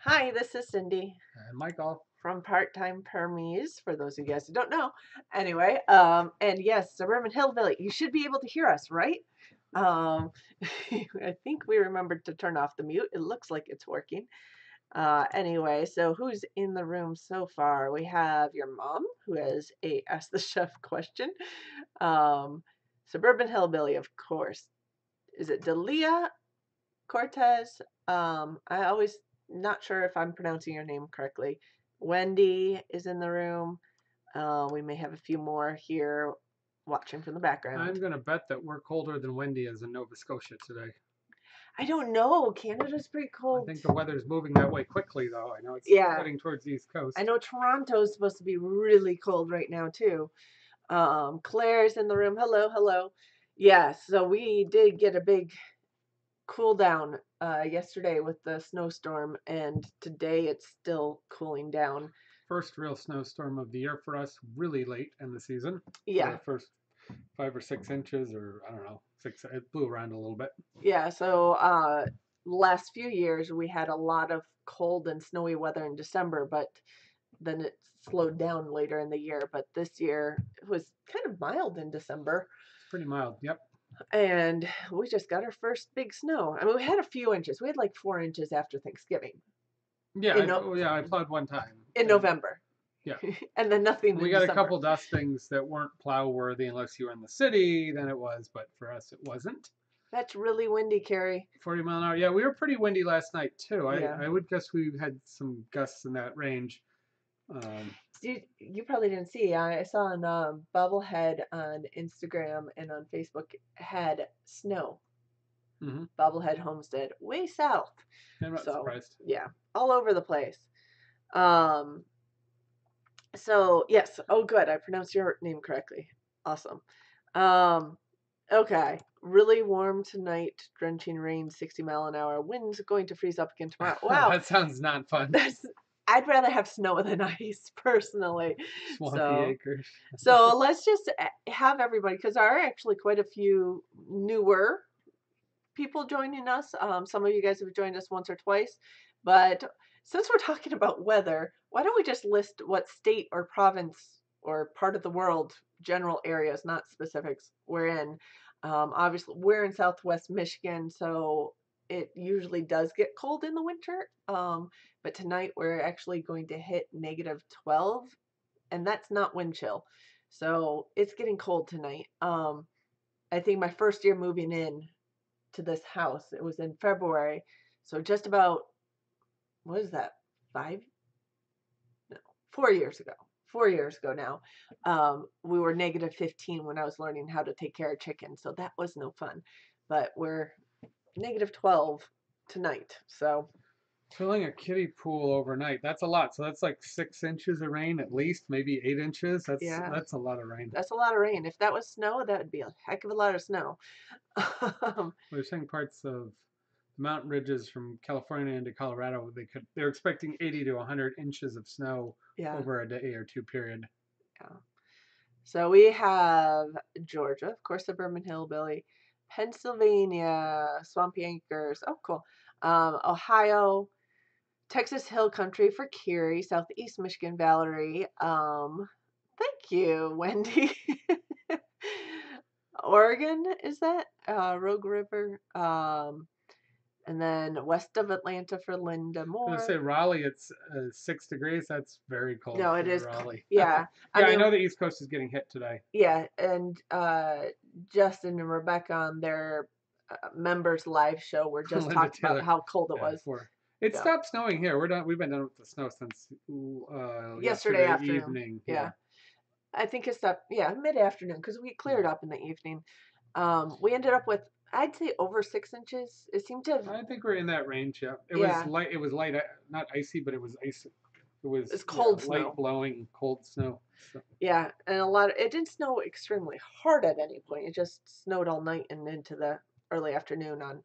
Hi, this is Cindy And Michael. from Parttimepermies, for those of you guys who don't know. Anyway, and yes, Suburban Hillbilly, you should be able to hear us, right? Um, I think we remembered to turn off the mute. It looks like it's working. Anyway, so who's in the room so far? We have your mom, who has a Ask the Chef question. Um, Suburban Hillbilly, of course. Is it Delia Cortez? I always not sure if I'm pronouncing your name correctly. Wendy is in the room. We may have a few more here watching from the background. I'm going to bet that we're colder than Wendy is in Nova Scotia today. I don't know. Canada's pretty I cold. think the weather's moving that way quickly, though. I know it's Yeah, heading towards the East Coast. I know Toronto's supposed to be really cold right now too. Claire's in the room. Hello, hello. Yeah, so we did get a big cool down yesterday with the snowstorm, and today it's still cooling down. First real snowstorm of the year for us, really late in the season. Yeah. The first 5 or 6 inches, or I don't know, six. It blew around a little bit. Yeah, so last few years we had a lot of cold and snowy weather in December, but then it slowed down later in the year. But this year it was kind of mild in December, It's pretty mild. Yep. and we just got our first big snow. I mean, we had a few inches. We had like 4 inches after Thanksgiving Yeah, in no I plowed one time. in November, Yeah. and then nothing We in got a December. couple dustings that weren't plow worthy unless you were in the city, then it was, but for us it wasn't. That's really windy, Carrie. 40 mile an hour. Yeah, we were pretty windy last night too. Yeah. I would guess we had some gusts in that range. You probably didn't see. I saw on Bubblehead on Instagram and on Facebook had snow. Mm-hmm. Bubblehead Homestead, way south. I'm not surprised. Yeah, all over the place. Um, so yes. Oh, good. I pronounced your name correctly. Awesome. Okay. Really warm tonight. Drenching rain, 60-mile-an-hour. Winds going to freeze up again tomorrow. Wow. That sounds not fun. I'd rather have snow than ice, personally. Swampy acres. So let's just have everybody, because there are actually quite a few newer people joining us. Some of you guys have joined us once or twice, but since we're talking about weather, why don't we just list what state or province or part of the world, general areas, not specifics, we're in. Obviously, we're in Southwest Michigan, so it usually does get cold in the winter. But tonight we're actually going to hit -12, and that's not wind chill. So it's getting cold tonight. I think my first year moving in to this house, it was in February. So just about, what is that? 4 years ago. 4 years ago now. We were -15 when I was learning how to take care of chickens. So that was no fun. But we're -12 tonight. So filling a kiddie pool overnight, that's a lot. So that's like 6 inches of rain at least, maybe 8 inches. That's a lot of rain. That's a lot of rain. If that was snow, that would be a heck of a lot of snow. We're saying parts of the mountain ridges from California into Colorado, they're expecting 80 to 100 inches of snow over a day or two period. Yeah. So we have Georgia, of course, Suburban Hillbilly, Pennsylvania, Swampy Acres. Oh, cool. Ohio, Texas Hill Country for Kiri, Southeast Michigan, Valerie. Thank you, Wendy. Oregon, is that? Rogue River. And then west of Atlanta for Linda Moore. I was gonna say Raleigh, it's 6 degrees. That's very cold. No, it is Raleigh. Yeah. I know the East Coast is getting hit today. Yeah, and Justin and Rebecca on their members live show were just talking about how cold it was. It stopped snowing here. We've been done with the snow since yesterday evening. Yeah. I think it's up. Yeah, mid-afternoon, because we cleared up in the evening. We ended up with, I'd say, over 6 inches. It seemed to. I think we're in that range. Yeah. It was light. It was light, not icy, but it was icy. It's cold snow. Light blowing, cold snow. So. Yeah, and it didn't snow extremely hard at any point. It just snowed all night and into the early afternoon on,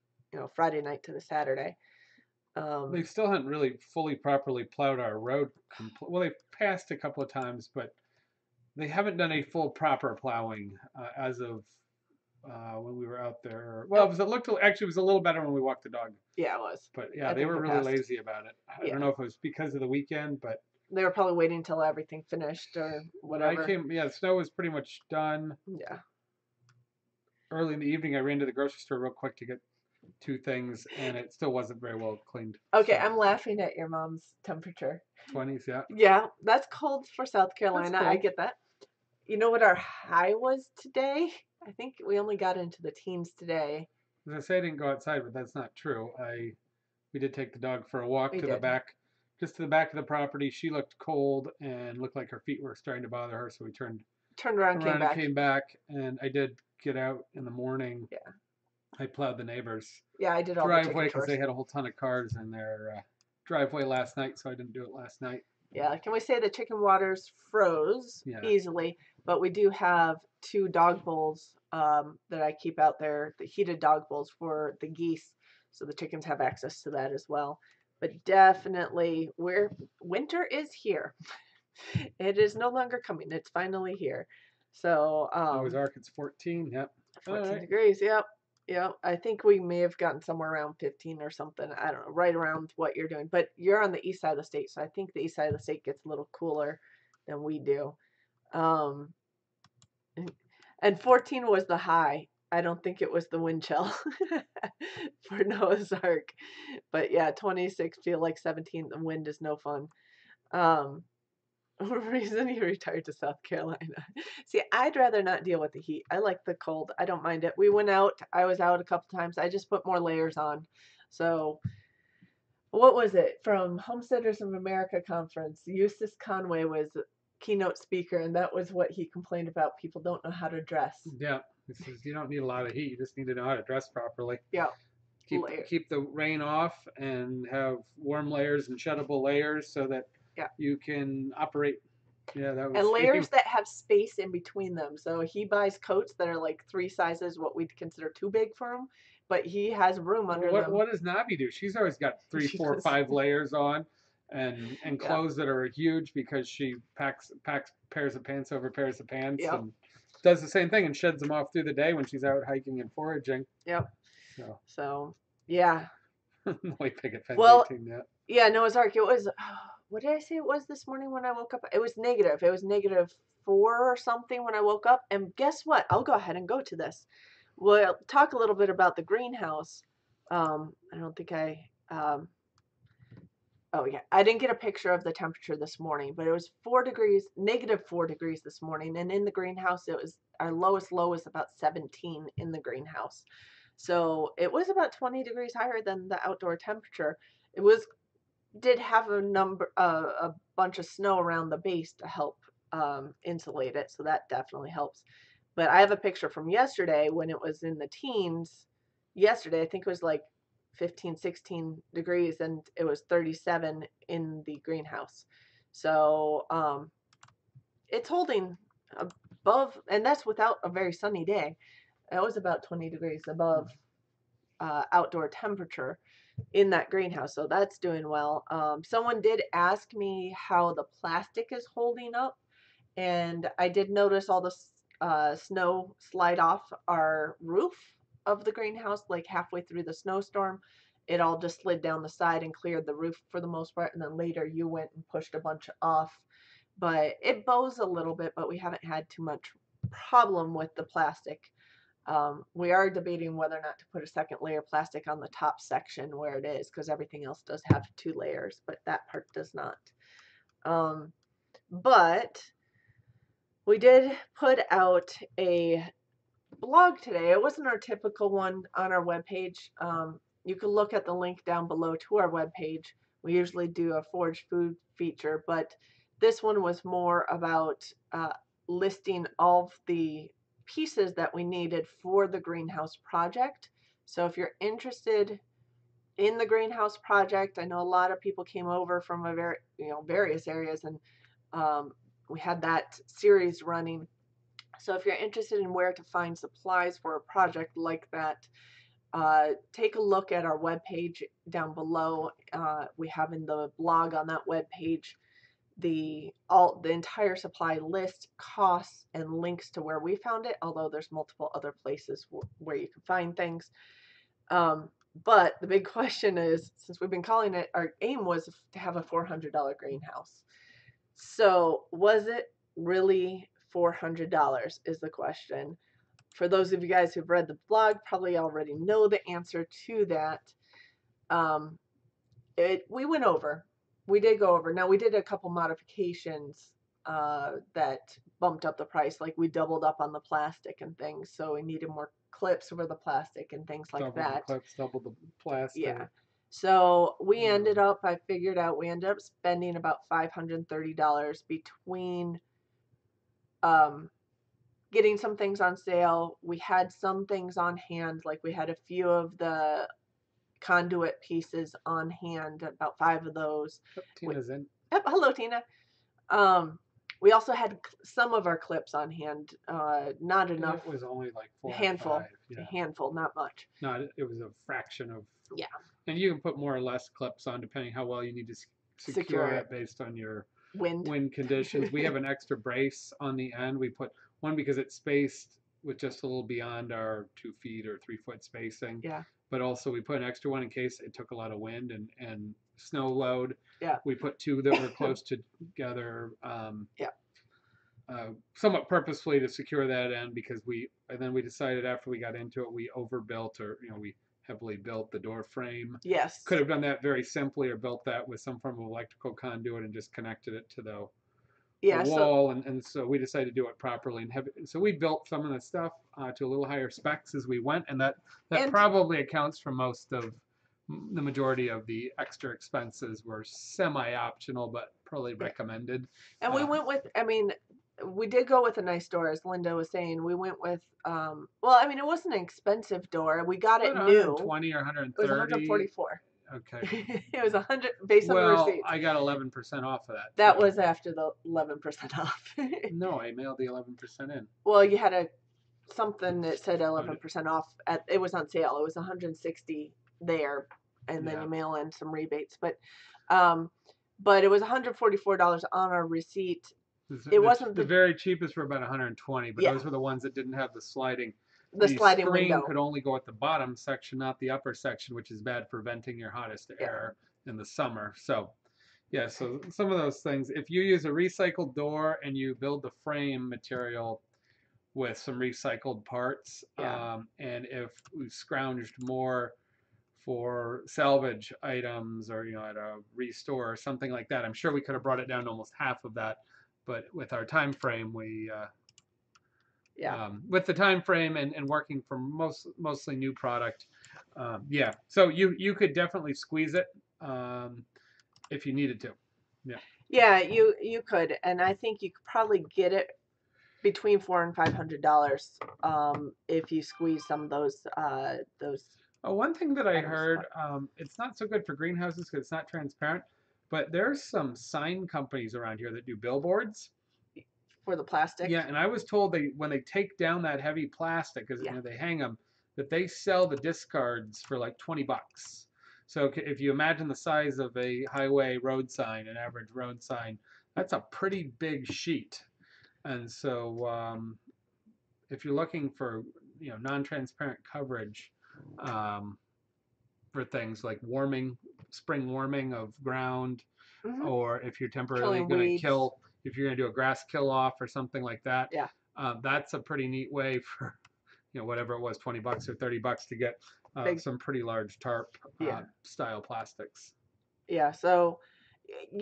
Friday night to the Saturday. They still haven't really fully properly plowed our road. Well, they've passed a couple of times, but they haven't done a full proper plowing as of when we were out there. Well, it was a little better when we walked the dog. Yeah, it was. But yeah, they were really lazy about it. I don't know if it was because of the weekend, but they were probably waiting until everything finished or whatever. The snow was pretty much done. Yeah. Early in the evening, I ran to the grocery store real quick to get 2 things, and it still wasn't very well cleaned. Okay, so. I'm laughing at your mom's temperature. 20s, yeah. Yeah, that's cold for South Carolina. I get that. You know what our high was today? I think we only got into the teens today. As I say, I didn't go outside, but that's not true. We did take the dog for a walk to the back of the property. She looked cold and looked like her feet were starting to bother her, so we turned around and came back. And I did get out in the morning. Yeah. I plowed the neighbors' I did all driveway because they had a whole ton of cars in their driveway last night, so I didn't do it last night. Yeah, can we say the chicken waters froze easily, but we do have 2 dog bowls that I keep out there, the heated dog bowls for the geese, so the chickens have access to that as well. But definitely, winter is here. It is no longer coming. It's finally here. So Ozark, it's 14. Yep. 14 degrees. Yep. Yeah, I think we may have gotten somewhere around 15 or something. I don't know, right around what you're doing. But you're on the east side of the state, so I think the east side of the state gets a little cooler than we do. And 14 was the high. I don't think it was the wind chill for Noah's Ark. But yeah, 26 feel like 17. The wind is no fun. Reason he retired to South Carolina. See, I'd rather not deal with the heat. I like the cold. I don't mind it. We went out. I was out a couple times. I just put more layers on. So, what was it? From Homesteaders of America conference, Eustace Conway was keynote speaker, and that was what he complained about. People don't know how to dress. Yeah, he says you don't need a lot of heat. You just need to know how to dress properly. Yeah. Keep the rain off and have warm layers and sheddable layers so that you can operate. Yeah, that was. And layers that have space in between them. So he buys coats that are like 3 sizes what we'd consider too big for him, but he has room under them. What does Navi do? She's always got 3, 4, 5 layers on, and clothes that are huge because she packs pairs of pants over pairs of pants and does the same thing and sheds them off through the day when she's out hiking and foraging. Yep. So yeah. Well, yeah, Noah's Ark. It was. What did I say it was this morning when I woke up? It was negative. It was -4 or something when I woke up. And guess what? I'll go ahead and go to this. We'll talk a little bit about the greenhouse. I don't think I. Oh yeah, I didn't get a picture of the temperature this morning, but it was -4 degrees this morning, and in the greenhouse it was our lowest low was about 17 in the greenhouse. So it was about 20 degrees higher than the outdoor temperature. It did have a bunch of snow around the base to help insulate it, so that definitely helps. But I have a picture from yesterday when it was in the teens. Yesterday, I think it was like 15, 16 degrees, and it was 37 in the greenhouse. So it's holding above, and that's without a very sunny day. It was about 20 degrees above outdoor temperature in that greenhouse, so that's doing well. Someone did ask me how the plastic is holding up, and I did notice all the snow slide off our roof of the greenhouse like halfway through the snowstorm. It all just slid down the side and cleared the roof for the most part, and then later you went and pushed a bunch off. But it bows a little bit, but we haven't had too much problem with the plastic. We are debating whether or not to put a second layer of plastic on the top section where it is, because everything else does have 2 layers, but that part does not. But we did put out a blog today. It wasn't our typical one on our webpage. You can look at the link down below to our webpage. We usually do a foraged food feature, but this one was more about listing all of the pieces that we needed for the greenhouse project. So if you're interested in the greenhouse project, I know a lot of people came over from various areas, and we had that series running. So if you're interested in where to find supplies for a project like that, take a look at our webpage down below. We have in the blog on that webpage the entire supply list, costs, and links to where we found it, although there's multiple other places where you can find things. But the big question is, since we've been calling it, our aim was to have a $400 greenhouse. So was it really $400 is the question. For those of you guys who've read the blog, probably already know the answer to that. We went over. We did go over. Now, we did a couple modifications that bumped up the price. Like we doubled up on the plastic and things. So we needed more clips for the plastic and things like double that. The clips, double the plastic. Yeah. So we ended up, I figured out, we ended up spending about $530 between getting some things on sale. We had some things on hand, like we had a few of the conduit pieces on hand, about 5 of those. Tina's in. Yep, hello, Tina. We also had some of our clips on hand, not enough. It was only like 4 a handful, or 5. Yeah. A handful, not much. No, it was a fraction of. Yeah. And you can put more or less clips on depending how well you need to secure it based on your wind conditions. We have an extra brace on the end. We put one because it's spaced with just a little beyond our 2 feet or 3 foot spacing. Yeah. But also we put an extra one in case it took a lot of wind and snow load. Yeah. We put 2 that were close together. Somewhat purposefully to secure that end because we decided after we got into it we overbuilt, or we heavily built the door frame. Yes. Could have done that very simply or built that with some form of electrical conduit and just connected it to the wall. And so we decided to do it properly. So we built some of the stuff to a little higher specs as we went. And that probably accounts for most of the majority of the extra expenses were semi-optional, but probably recommended. And we went with, we did go with a nice door, as Linda was saying. We went with, it wasn't an expensive door. We got it new. 120 or 130. It was 144. Okay. It was 100 based on the receipt. I got 11% off of that. That was after the 11% off. No, I mailed the 11% in. Well, you had something that said 11% off. It was on sale. It was 160 there, and then you mail in some rebates. But it was $144 on our receipt. It wasn't the very cheapest were about 120, but those were the ones that didn't have the sliding. The sliding screen window could only go at the bottom section, not the upper section, which is bad for venting your hottest air in the summer. So, so some of those things. If you use a recycled door and you build the frame material with some recycled parts, and if we scrounged more for salvage items or at a restore or something like that, I'm sure we could have brought it down to almost half of that. But with our time frame, with the time frame and working for mostly new product, so you could definitely squeeze it if you needed to. You could, and I think you could probably get it between $400 and $500 if you squeeze some of those. One thing that I heard, it's not so good for greenhouses because it's not transparent, but there's some sign companies around here that do billboards for the plastic. Yeah, and I was told when they take down that heavy plastic, because they hang them, that they sell the discards for like $20. So if you imagine the size of a highway road sign, an average road sign, that's a pretty big sheet. And so if you're looking for non-transparent coverage for things like spring warming of ground, or if you're temporarily going to if you're going to do a grass kill off or something like that, that's a pretty neat way for whatever it was, $20 or $30 to get some pretty large tarp style plastics. So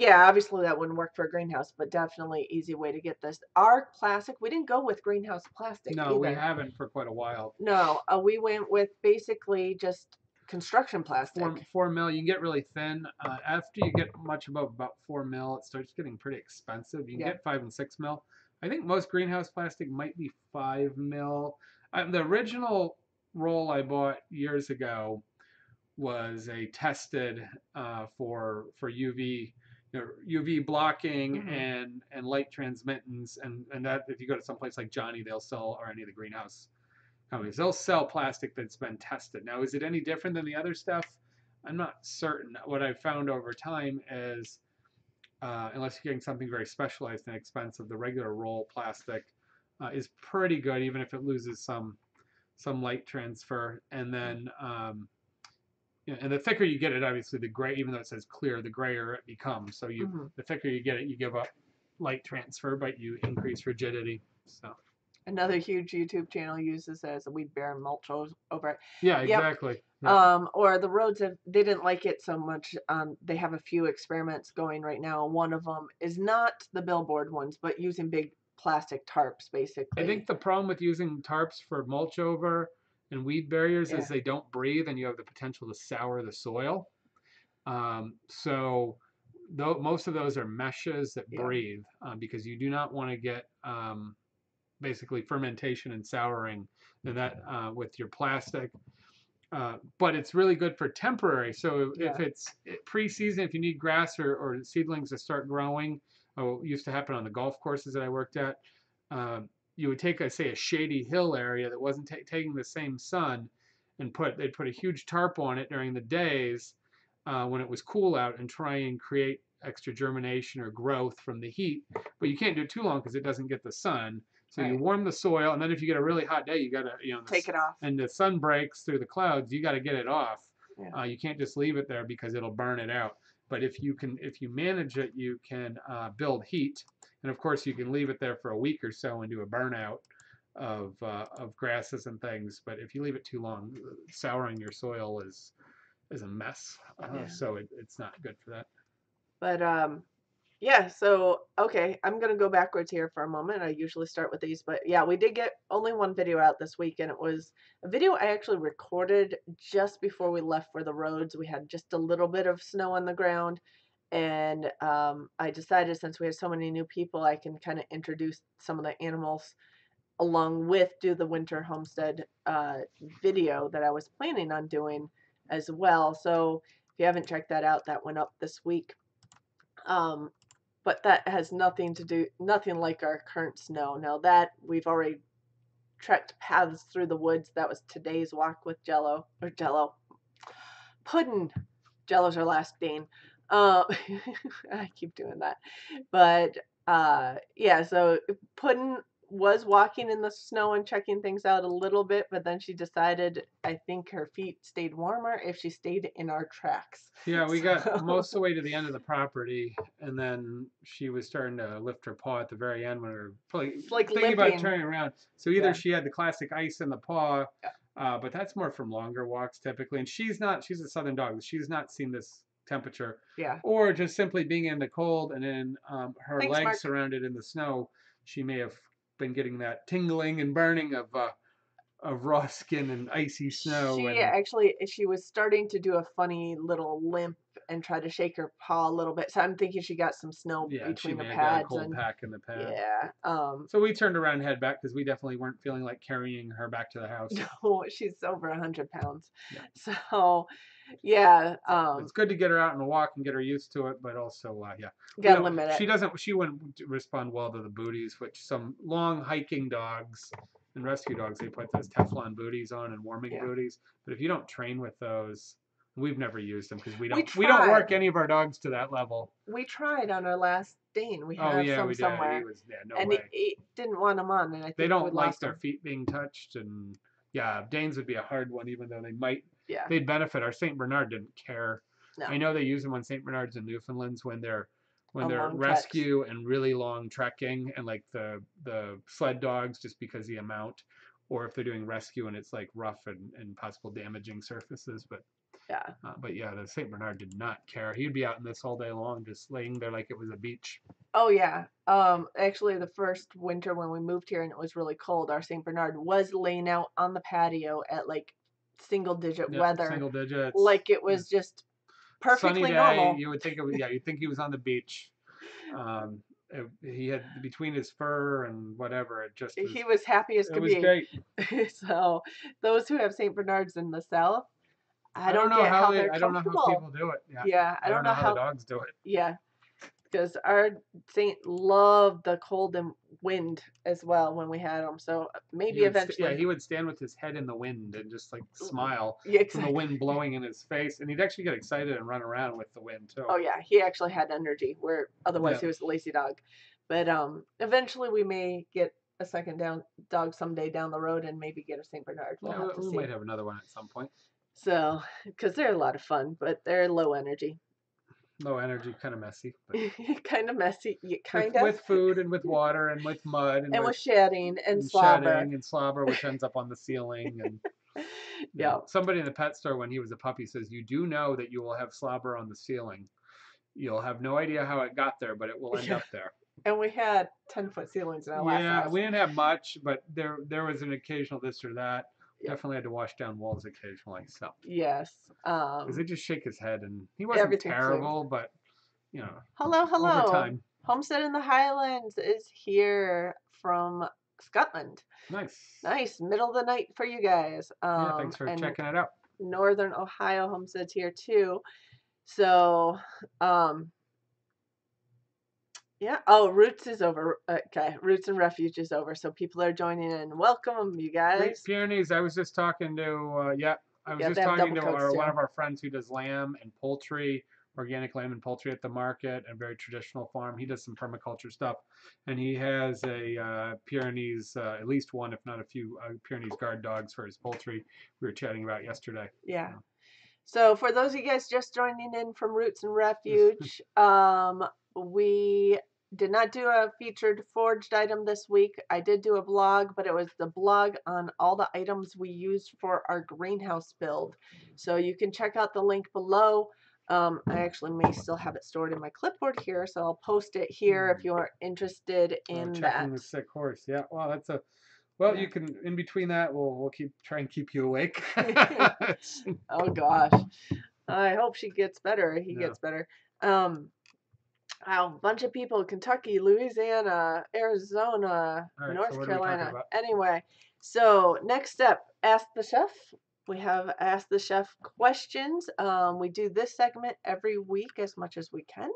obviously that wouldn't work for a greenhouse, but definitely easy way to get this. Our plastic, we didn't go with greenhouse plastic. No, we haven't for quite a while. No, we went with basically just construction plastic. 4 mil. You can get really thin. After you get much above about 4 mil, it starts getting pretty expensive. You can get 5 and 6 mil. I think most greenhouse plastic might be 5 mil. The original roll I bought years ago was a tested for UV blocking and light transmittance, and that if you go to some place like Johnny, they'll sell, or any of the greenhouse companies, they'll sell plastic that's been tested. Now, is it any different than the other stuff? I'm not certain. What I've found over time is unless you're getting something very specialized and expensive. The regular roll plastic is pretty good, even if it loses some light transfer. And then and the thicker you get it, obviously the gray, even though it says clear, the grayer it becomes. So the thicker you get it, you give up light transfer, but you increase rigidity. So another huge YouTube channel uses it as a weed bear and mulch over it. Yeah, exactly. Yep. Or the roads they didn't like it so much. They have a few experiments going right now. One of them is not the billboard ones, but using big plastic tarps, basically. I think the problem with using tarps for mulch over and weed barriers is they don't breathe, and you have the potential to sour the soil. So most of those are meshes that breathe, because you do not want to get basically fermentation and souring that with your plastic. But it's really good for temporary. So if it's pre-season, if you need grass or seedlings to start growing, it used to happen on the golf courses that I worked at. You would take, say, a shady hill area that wasn't taking the same sun, and they'd put a huge tarp on it during the days when it was cool out, and try and create extra germination or growth from the heat. But you can't do it too long because it doesn't get the sun. So you warm the soil, and then if you get a really hot day, you gotta take it off. And the sun breaks through the clouds, you got to get it off. You can't just leave it there because it'll burn it out. But if you manage it, you can build heat. And of course, you can leave it there for a week or so and do a burnout of grasses and things. But if you leave it too long, souring your soil is a mess. So it's not good for that. But yeah, so okay, I'm gonna go backwards here for a moment. I usually start with these, but yeah, we did get only one video out this week, and it was a video I actually recorded just before we left for the roads. We had just a little bit of snow on the ground. And I decided, since we have so many new people, I can kind of introduce some of the animals along with do the winter homestead video that I was planning on doing as well. So if you haven't checked that out, that went up this week. But that has nothing like our current snow. Now that we've already trekked paths through the woods, that was today's walk with Jello. Puddin'. Jello's our last name. I keep doing that. But yeah, so Puddin' was walking in the snow and checking things out a little bit, but then she decided, I think her feet stayed warmer if she stayed in our tracks. Yeah, we got most of the way to the end of the property, and then she was starting to lift her paw at the very end when we were thinking about turning around. So either she had the classic ice in the paw, but that's more from longer walks typically. And she's a southern dog. She's not seen this temperature. Or just simply being in the cold, and then her legs surrounded in the snow, she may have been getting that tingling and burning of raw skin and icy snow. She was starting to do a funny little limp and try to shake her paw a little bit. So I'm thinking she got some snow between the pads. Got a cold pack in the pad. So we turned around and head back because we definitely weren't feeling like carrying her back to the house. No, she's over 100 pounds. So yeah, it's good to get her out on a walk and get her used to it, but also gotta limit it. She wouldn't respond well to the booties, which some long hiking dogs and rescue dogs, they put those Teflon booties on and warming booties. But if you don't train with those, we've never used them because we don't work any of our dogs to that level. We tried on our last Dane. We had some somewhere. He didn't want them on, and I think they don't like their feet being touched. And Danes would be a hard one, even though they might. They'd benefit. Our Saint Bernard didn't care. No. I know they use them on Saint Bernards and Newfoundlands when they're rescue and really long trekking, and like the sled dogs, just because the amount, or if they're doing rescue and it's like rough and possible damaging surfaces. But the Saint Bernard did not care. He'd be out in this all day long, just laying there like it was a beach. Oh yeah. Actually, the first winter when we moved here and it was really cold, our Saint Bernard was laying out on the patio at like single digit weather. Single digits. Like it was just perfectly sunny day, normal. You would think you'd think he was on the beach. He had between his fur and whatever. He was happy as could be. It was great. So those who have Saint Bernards in the South, I don't know how people do it. I don't know how the dogs do it. Yeah. because our Saint loved the cold and wind as well when we had him. So maybe eventually. He would stand with his head in the wind and just like smile from the wind blowing in his face, and he'd actually get excited and run around with the wind too. Oh yeah, he actually had energy where otherwise he was a lazy dog. But eventually we may get a second dog someday down the road and maybe get a Saint Bernard. We'll have to see. We might have another one at some point. So, because they're a lot of fun, but they're low energy. Low energy, kind of messy. Kind of messy, kind of. With food and with water and with mud and with shedding and slobber. Shedding and slobber, which ends up on the ceiling. And yeah. Somebody in the pet store when he was a puppy says, "You do know that you will have slobber on the ceiling. You'll have no idea how it got there, but it will end up there." And we had 10-foot ceilings in our last house. Yeah, we didn't have much, but there was an occasional this or that. Yep. Definitely had to wash down walls occasionally. So yes, because they just shake his head, and he wasn't terrible, but hello, over time. Homestead in the Highlands is here from Scotland. Nice, middle of the night for you guys. Yeah, thanks for checking it out. Northern Ohio Homestead's here too. So, yeah. Oh, Roots is over. Okay, Roots and Refuge is over. So people are joining in. Welcome, you guys. Pyrenees. I was just talking to one of our friends who does lamb and poultry, organic lamb and poultry at the market, a very traditional farm. He does some permaculture stuff, and he has a Pyrenees, at least one, if not a few, Pyrenees guard dogs for his poultry. We were chatting about yesterday. Yeah. So for those of you guys just joining in from Roots and Refuge, we did not do a featured foraged item this week. I did do a blog, but it was the blog on all the items we used for our greenhouse build. So you can check out the link below. I actually may still have it stored in my clipboard here, so I'll post it here if you're interested in that. Checking the sick horse. Yeah, wow, that's a... Well, you can, in between that, we'll try and keep you awake. Oh, gosh. I hope she gets better. He gets better. A bunch of people, Kentucky, Louisiana, Arizona, North Carolina. Anyway, so next up, Ask the Chef. We have Ask the Chef questions. We do this segment every week as much as we can.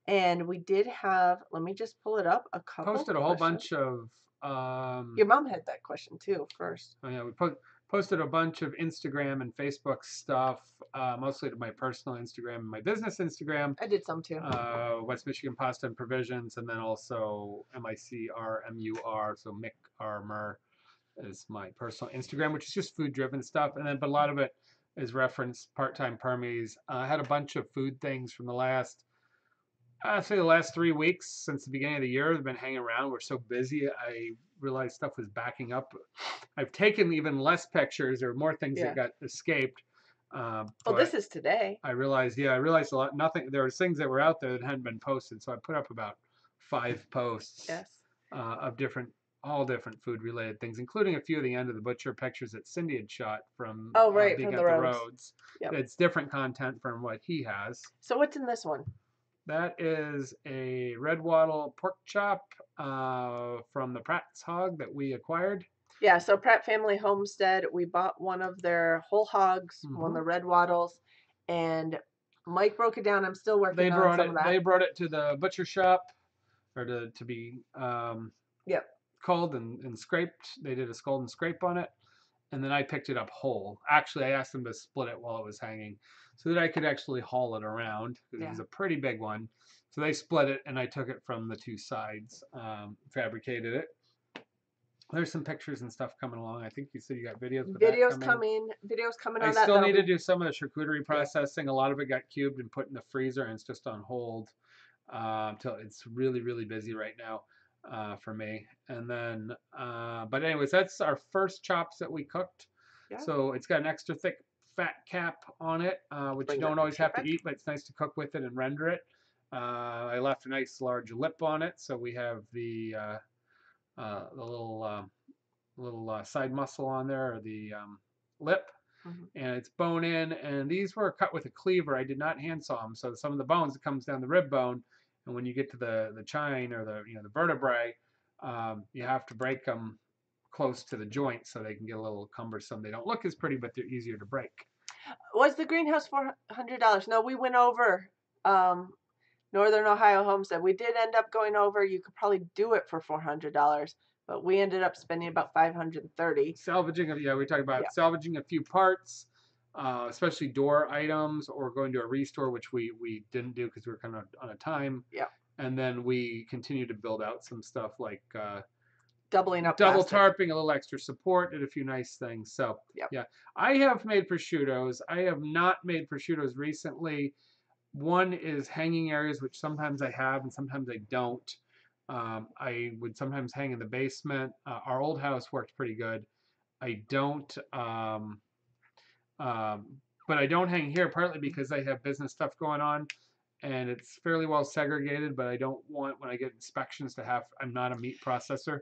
And we did have, let me just pull it up, a couple posted a whole bunch of... Your mom had that question too first. Oh yeah, we posted a bunch of Instagram and Facebook stuff, mostly to my personal Instagram and my business Instagram. I did some too. West Michigan Pasta and Provisions, and then also MICRMUR, so Mick Armour is my personal Instagram, which is just food driven stuff. And then, but a lot of it is referenced Parttimepermies. I had a bunch of food things from the last 3 weeks since the beginning of the year. They've been hanging around. We're so busy. I realized stuff was backing up. I've taken even less pictures. There were more things that got escaped. Well, this is today. I realized a lot. Nothing. There were things that were out there that hadn't been posted. So I put up about 5 posts of all different food related things, including a few of the end of the butcher pictures that Cindy had shot from from the roads. Yep. It's different content from what he has. So what's in this one? That is a red wattle pork chop from the Pratt's Hog that we acquired. Yeah, so Pratt Family Homestead, we bought one of their whole hogs, one of the red wattles, and Mike broke it down. I'm still working on some of that. They brought it to the butcher shop, or to be culled and scraped. They did a scald and scrape on it, and then I picked it up whole. Actually, I asked them to split it while it was hanging, so that I could actually haul it around, because it was a pretty big one. So they split it, and I took it from the 2 sides, fabricated it. There's some pictures and stuff coming along. I think you said you got videos. Videos coming on that. I still need to do some of the charcuterie processing. A lot of it got cubed and put in the freezer, and it's just on hold until it's really, really busy right now for me. And then, but anyways, that's our first chops that we cooked. Yeah. So it's got an extra thick fat cap on it, which you don't always have to eat, but it's nice to cook with it and render it. I left a nice large lip on it, so we have the little side muscle on there, or the lip, and it's bone in. And these were cut with a cleaver. I did not hand saw them, so some of the bones, it comes down the rib bone, and when you get to the chine, or the vertebrae, you have to break them close to the joint so they can get a little cumbersome. They don't look as pretty, but they're easier to break. Was the greenhouse $400? No, we went over. Northern Ohio Homestead. We did end up going over. You could probably do it for $400, but we ended up spending about $530. Salvaging, yeah, we talked about salvaging a few parts, especially door items, or going to a restore, which we didn't do because we were kind of on a time. Yeah. And then we continue to build out some stuff like doubling up, double tarping, a little extra support, did a few nice things. So yeah, I have made prosciuttos. I have not made prosciuttos recently. One is hanging areas, which sometimes I have and sometimes I don't. I would sometimes hang in the basement. Our old house worked pretty good. I don't, but I don't hang here partly because I have business stuff going on and it's fairly well segregated, but I don't want, when I get inspections, to have, I'm not a meat processor,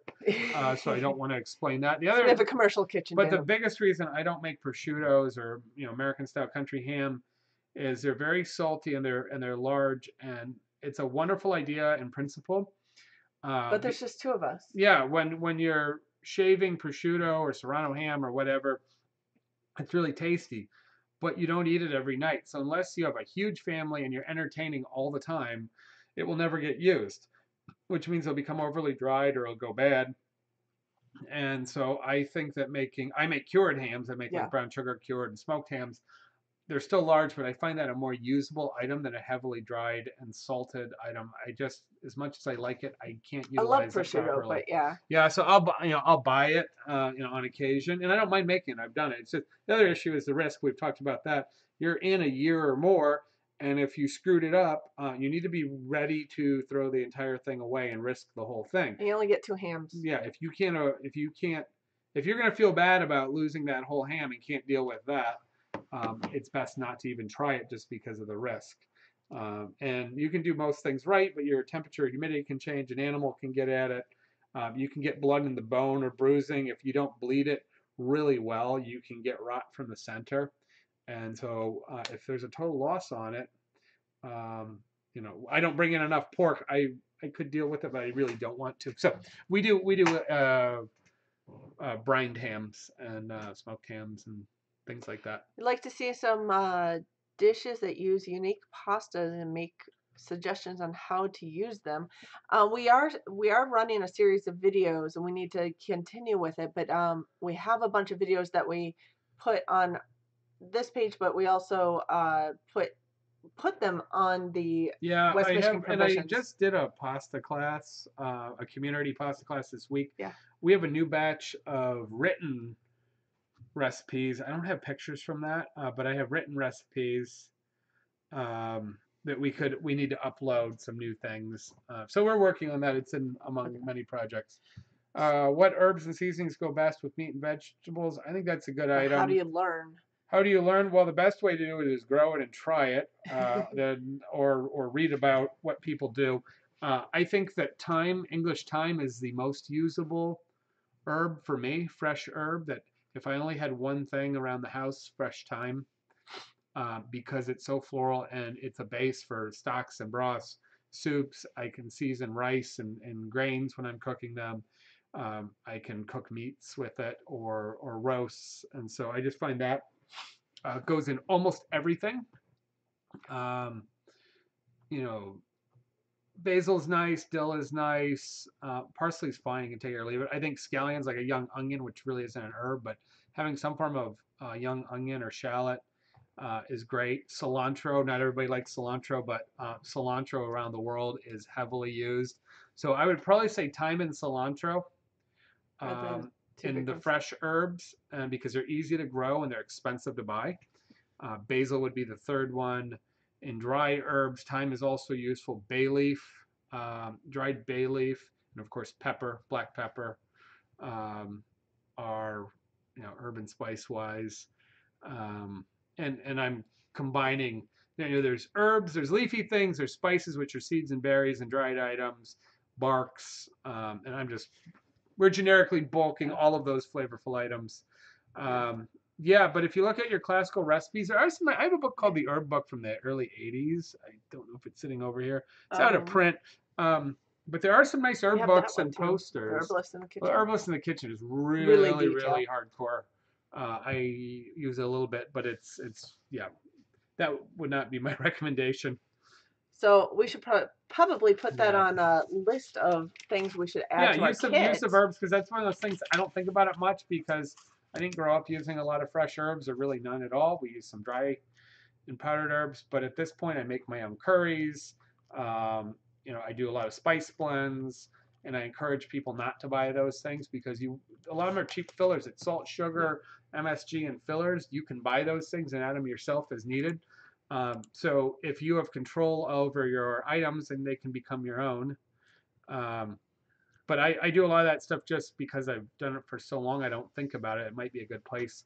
so I don't want to explain that. The other, we have a commercial kitchen. But the biggest reason I don't make prosciuttos or, you know, American style country ham is they're very salty and they're large, and it's a wonderful idea in principle. But there's just two of us. Yeah, when you're shaving prosciutto or Serrano ham or whatever, it's really tasty, but you don't eat it every night. So unless you have a huge family and you're entertaining all the time, it will never get used, which means it'll become overly dried or it'll go bad. And so I think that I make cured hams. I make like brown sugar cured and smoked hams. They're still large, but I find that a more usable item than a heavily dried and salted item. I just, as much as I like it, I can't utilize it properly. But yeah. So I'll buy it, on occasion, and I don't mind making it. I've done it. It's just the other issue is the risk. We've talked about that. You're in a year or more, and if you screwed it up, you need to be ready to throw the entire thing away and risk the whole thing. And you only get 2 hams. Yeah, if you're gonna feel bad about losing that whole ham and can't deal with that. It's best not to even try it just because of the risk. And you can do most things right, but your temperature, humidity can change. An animal can get at it. You can get blood in the bone or bruising. If you don't bleed it really well, you can get rot from the center. And so if there's a total loss on it, I don't bring in enough pork. I could deal with it, but I really don't want to. So we do brined hams and smoked hams and things like that. I'd like to see some dishes that use unique pastas and make suggestions on how to use them. We are running a series of videos and we need to continue with it, but we have a bunch of videos that we put on this page, but we also put them on the West Michigan Promotions. And I just did a pasta class, a community pasta class this week. Yeah. We have a new batch of written recipes. I don't have pictures from that, but I have written recipes that we need to upload some new things. So we're working on that. It's among many projects. What herbs and seasonings go best with meat and vegetables? I think that's a good item. How do you learn? How do you learn? Well, the best way to do it is grow it and try it, or read about what people do. I think that English thyme, is the most usable herb for me, fresh herb, that if I only had one thing around the house, fresh thyme, because it's so floral and it's a base for stocks and broths, soups. I can season rice and grains when I'm cooking them. I can cook meats with it or roasts. And so I just find that goes in almost everything. Basil's nice, dill is nice, parsley's fine, you can take it or leave it. I think scallion's like a young onion, which really isn't an herb, but having some form of young onion or shallot is great. Cilantro, not everybody likes cilantro, but cilantro around the world is heavily used. So I would probably say thyme and cilantro in the fresh herbs, because they're easy to grow and they're expensive to buy. Basil would be the third one. In dry herbs, thyme is also useful. Bay leaf, dried bay leaf, and of course pepper, black pepper, are herb and spice wise. And I'm combining. There's herbs, there's leafy things, there's spices, which are seeds and berries and dried items, barks, and we're generically bulking all of those flavorful items. Yeah, but if you look at your classical recipes, I have a book called The Herb Book from the early 80s. I don't know if it's sitting over here. It's out of print. But there are some nice herb books and posters. Herbalist in the Kitchen. Well, Herbalist in the Kitchen is really hardcore. I use it a little bit, but it's that would not be my recommendation. So we should probably put that on a list of things we should add to our kits. Use of herbs, because that's one of those things I don't think about it much because I didn't grow up using a lot of fresh herbs, or really none at all. We use some dry and powdered herbs, but at this point I make my own curries. I do a lot of spice blends, and I encourage people not to buy those things because a lot of them are cheap fillers. It's salt, sugar, MSG, and fillers. You can buy those things and add them yourself as needed. So if you have control over your items, then they can become your own. But I do a lot of that stuff just because I've done it for so long. I don't think about it. It might be a good place.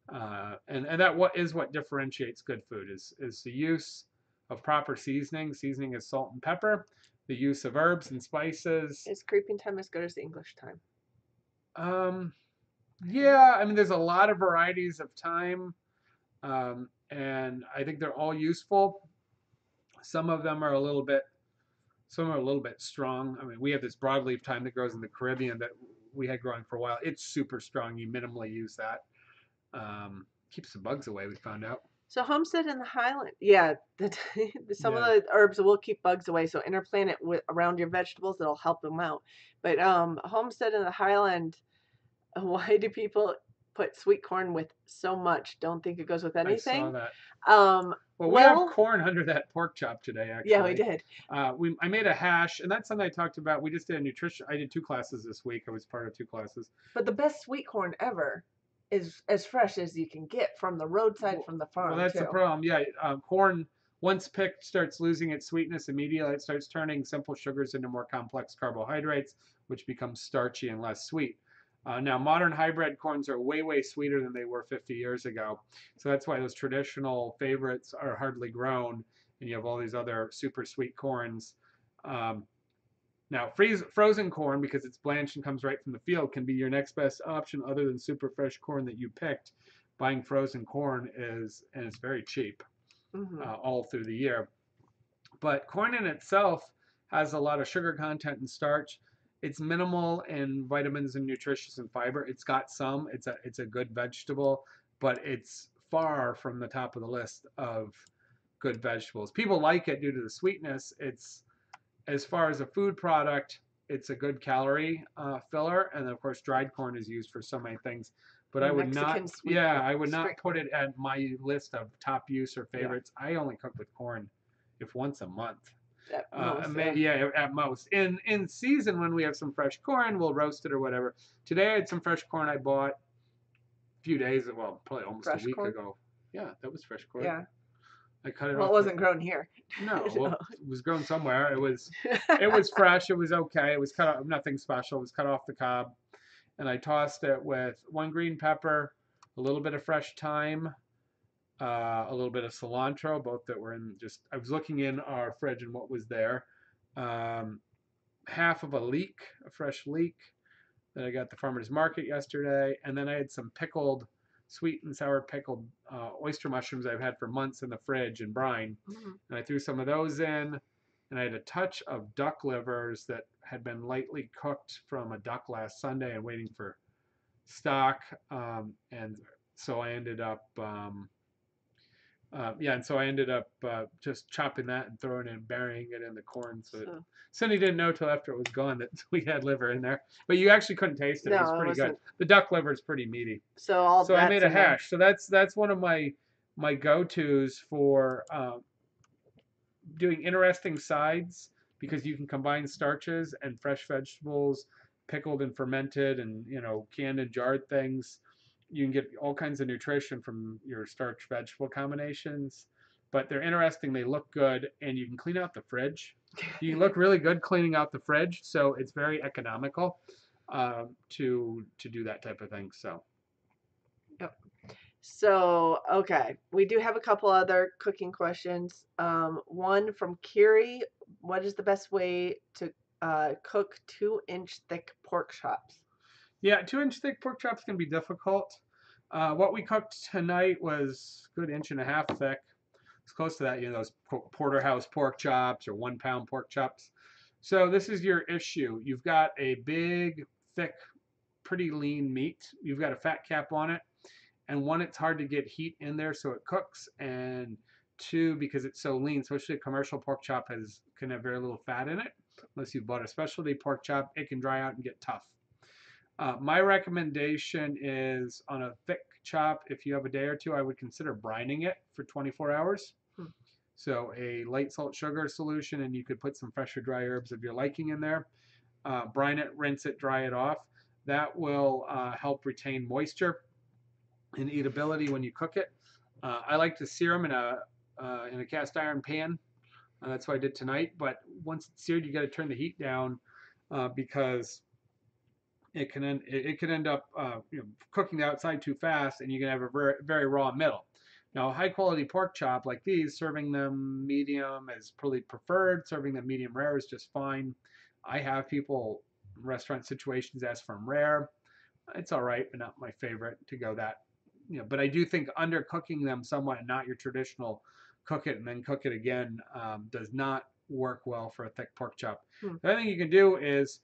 And that what differentiates good food is the use of proper seasoning. Seasoning is salt and pepper. The use of herbs and spices. Is creeping time as good as the English time? Yeah, I mean, there's a lot of varieties of thyme, and I think they're all useful. Some of them are a little bit strong. I mean, we have this broadleaf thyme that grows in the Caribbean that we had growing for a while. It's super strong. You minimally use that. Keeps the bugs away, we found out. So homestead in the Highland, some of the herbs will keep bugs away. So interplant it around your vegetables; it'll help them out. But homestead in the Highland, why do people put sweet corn with so much? Don't think it goes with anything. I saw that. Well, we have corn under that pork chop today, actually. Yeah, we did. I made a hash, and that's something I talked about. We just did a nutrition. I did 2 classes this week. I was part of 2 classes. But the best sweet corn ever is as fresh as you can get from the roadside, from the farm. Well, that's the problem. Yeah, corn, once picked, starts losing its sweetness immediately. It starts turning simple sugars into more complex carbohydrates, which becomes starchy and less sweet. Now, modern hybrid corns are way, way sweeter than they were 50 years ago. So that's why those traditional favorites are hardly grown, and you have all these other super sweet corns. Now, frozen corn, because it's blanched and comes right from the field, can be your next best option other than super fresh corn that you picked. Buying frozen corn and it's very cheap all through the year. But corn in itself has a lot of sugar content and starch. It's minimal in vitamins and nutritious and fiber. It's got some. It's a good vegetable, but it's far from the top of the list of good vegetables. People like it due to the sweetness. As far as a food product, it's a good calorie filler, and of course, dried corn is used for so many things. But I would not put it at my list of top use or favorites. Yeah. I only cook with corn if once a month. At most, at most. In season, when we have some fresh corn, we'll roast it or whatever. Today, I had some fresh corn I bought a few days, well, probably almost a week ago. Yeah, that was fresh corn. Yeah. I cut it off. Well, it wasn't grown here. No, well, it was grown somewhere. It was fresh. It was okay. It was cut off, nothing special. It was cut off the cob, and I tossed it with 1 green pepper, a little bit of fresh thyme, a little bit of cilantro, both that were in I was looking in our fridge and what was there. Half of a fresh leek that I got at the farmer's market yesterday, and then I had some sweet and sour pickled oyster mushrooms I've had for months in the fridge in brine. And I threw some of those in, and I had a touch of duck livers that had been lightly cooked from a duck last Sunday and waiting for stock. And so I ended up just chopping that and throwing it and burying it in the corn. So Cindy didn't know till after it was gone that we had liver in there. But you actually couldn't taste it. No, it was pretty good. The duck liver is pretty meaty. So I made a hash. So that's one of my go-tos for doing interesting sides, because you can combine starches and fresh vegetables, pickled and fermented and canned and jarred things. You can get all kinds of nutrition from your starch vegetable combinations, but they're interesting. They look good, and you can clean out the fridge. You look really good cleaning out the fridge, so it's very economical to do that type of thing. So, yep. So, okay, we do have a couple other cooking questions. One from Kiri: what is the best way to cook 2-inch thick pork chops? Yeah, 2-inch thick pork chops can be difficult. What we cooked tonight was a good 1.5 inch thick. It's close to that, those porterhouse pork chops or 1 pound pork chops. So this is your issue. You've got a big, thick, pretty lean meat. You've got a fat cap on it. And one, it's hard to get heat in there so it cooks. And too because it's so lean. Especially a commercial pork chop can have very little fat in it. Unless you bought a specialty pork chop, it can dry out and get tough. My recommendation is on a thick chop, if you have a day or two, I would consider brining it for 24 hours. So a light salt sugar solution, and you could put some fresh or dry herbs of your liking in there. Brine it, rinse it, dry it off. That will help retain moisture and eatability when you cook it. I like to sear them in a cast iron pan. That's what I did tonight. But once it's seared, you got to turn the heat down because it can end up cooking the outside too fast, and you can have a very, very raw middle. Now, a high quality pork chop like these, serving them medium is probably preferred. Serving them medium rare is just fine. I have people in restaurant situations ask for them rare. It's all right, but not my favorite to go that. But I do think undercooking them somewhat, and not your traditional cook it and then cook it again, does not work well for a thick pork chop. The other thing you can do is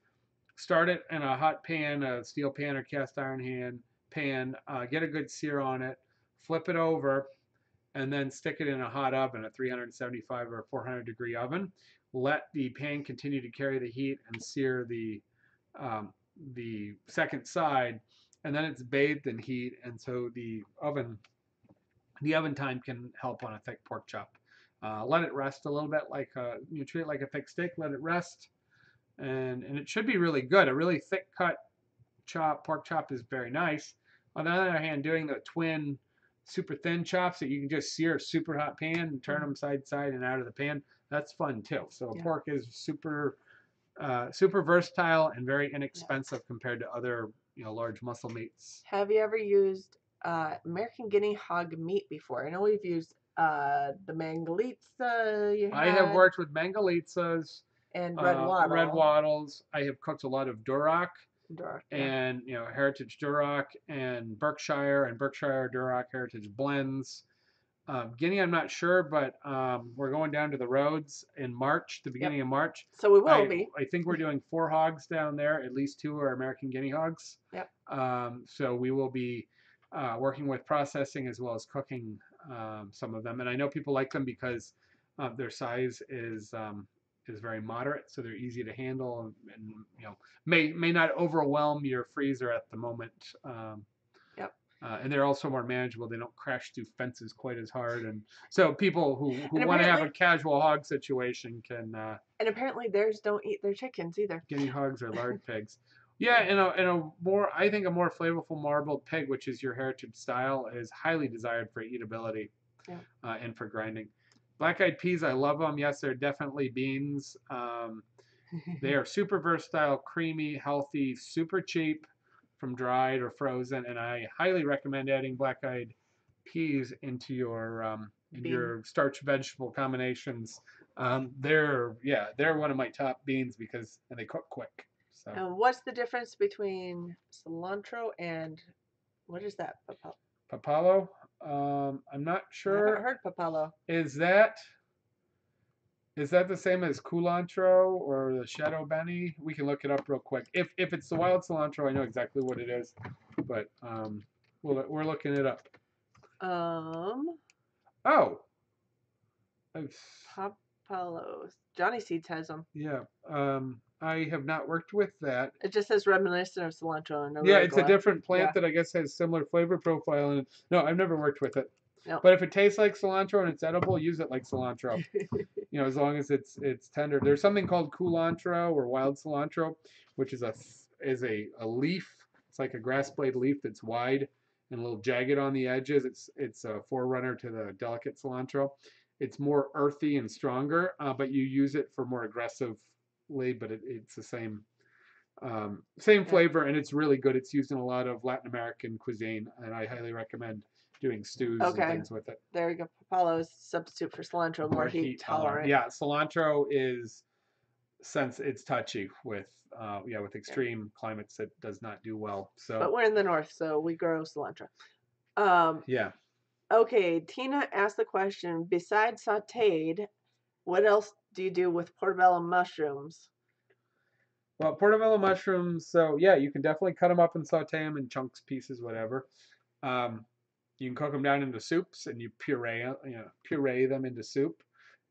start it in a hot pan, a steel pan or cast iron pan, get a good sear on it, flip it over, and then stick it in a hot oven, a 375 or 400 degree oven. Let the pan continue to carry the heat and sear the second side, and then it's bathed in heat, and so the oven time can help on a thick pork chop. Let it rest a little bit, treat it like a thick steak. Let it rest, and it should be really good. A really thick cut pork chop is very nice. On the other hand, doing the twin super thin chops that you can just sear a super hot pan and turn them side to side and out of the pan, that's fun too. So pork is super versatile and very inexpensive compared to other large muscle meats. Have you ever used American guinea hog meat before? I know we've used the mangalitsa. I have worked with mangalitzas and red wattles. I have cooked a lot of Duroc. And Heritage Duroc and Berkshire Duroc Heritage blends. Guinea, I'm not sure, but we're going down to the roads in March, the beginning of March. So we will be. I think we're doing 4 hogs down there. At least 2 are American guinea hogs. Yep. So we will be working with processing as well as cooking some of them. And I know people like them because their size is very moderate, so they're easy to handle, and may not overwhelm your freezer at the moment. And they're also more manageable. They don't crash through fences quite as hard, and so people who want to have a casual hog situation can. And apparently theirs don't eat their chickens either. Guinea hogs are lard pigs. Yeah, I think a more flavorful marbled pig, which is your heritage style, is highly desired for eatability, and for grinding. Black-eyed peas, I love them. Yes, they're definitely beans. They are super versatile, creamy, healthy, super cheap from dried or frozen, and I highly recommend adding black-eyed peas into your starch vegetable combinations. They're one of my top beans and they cook quick. So. And what's the difference between cilantro and what is that? Papalo? I'm not sure. I haven't heard papalo. Is that the same as culantro or the shadow benny? We can look it up real quick. If it's the wild cilantro, I know exactly what it is, but we're looking it up. Papalos. Johnny Seeds has them. Yeah. I have not worked with that. It just says reminiscent of cilantro. It's a different plant that I guess has similar flavor profile. And no, I've never worked with it. No. But if it tastes like cilantro and it's edible, use it like cilantro. As long as it's tender. There's something called culantro or wild cilantro, which is a leaf. It's like a grass blade leaf that's wide and a little jagged on the edges. It's a forerunner to the delicate cilantro. It's more earthy and stronger, but you use it for more aggressive. But it's the same flavor, and it's really good. It's used in a lot of Latin American cuisine, and I highly recommend doing stews and things with it. There you go. Papalo is a substitute for cilantro, more heat tolerant. Yeah, cilantro is, since it's touchy with extreme climates, it does not do well. So, but we're in the north, so we grow cilantro. Okay, Tina asked the question, besides sauteed, what else do you do with portobello mushrooms? Well, portobello mushrooms, so yeah, you can definitely cut them up and saute them in chunks, pieces, whatever. You can cook them down into soups, and you puree them into soup,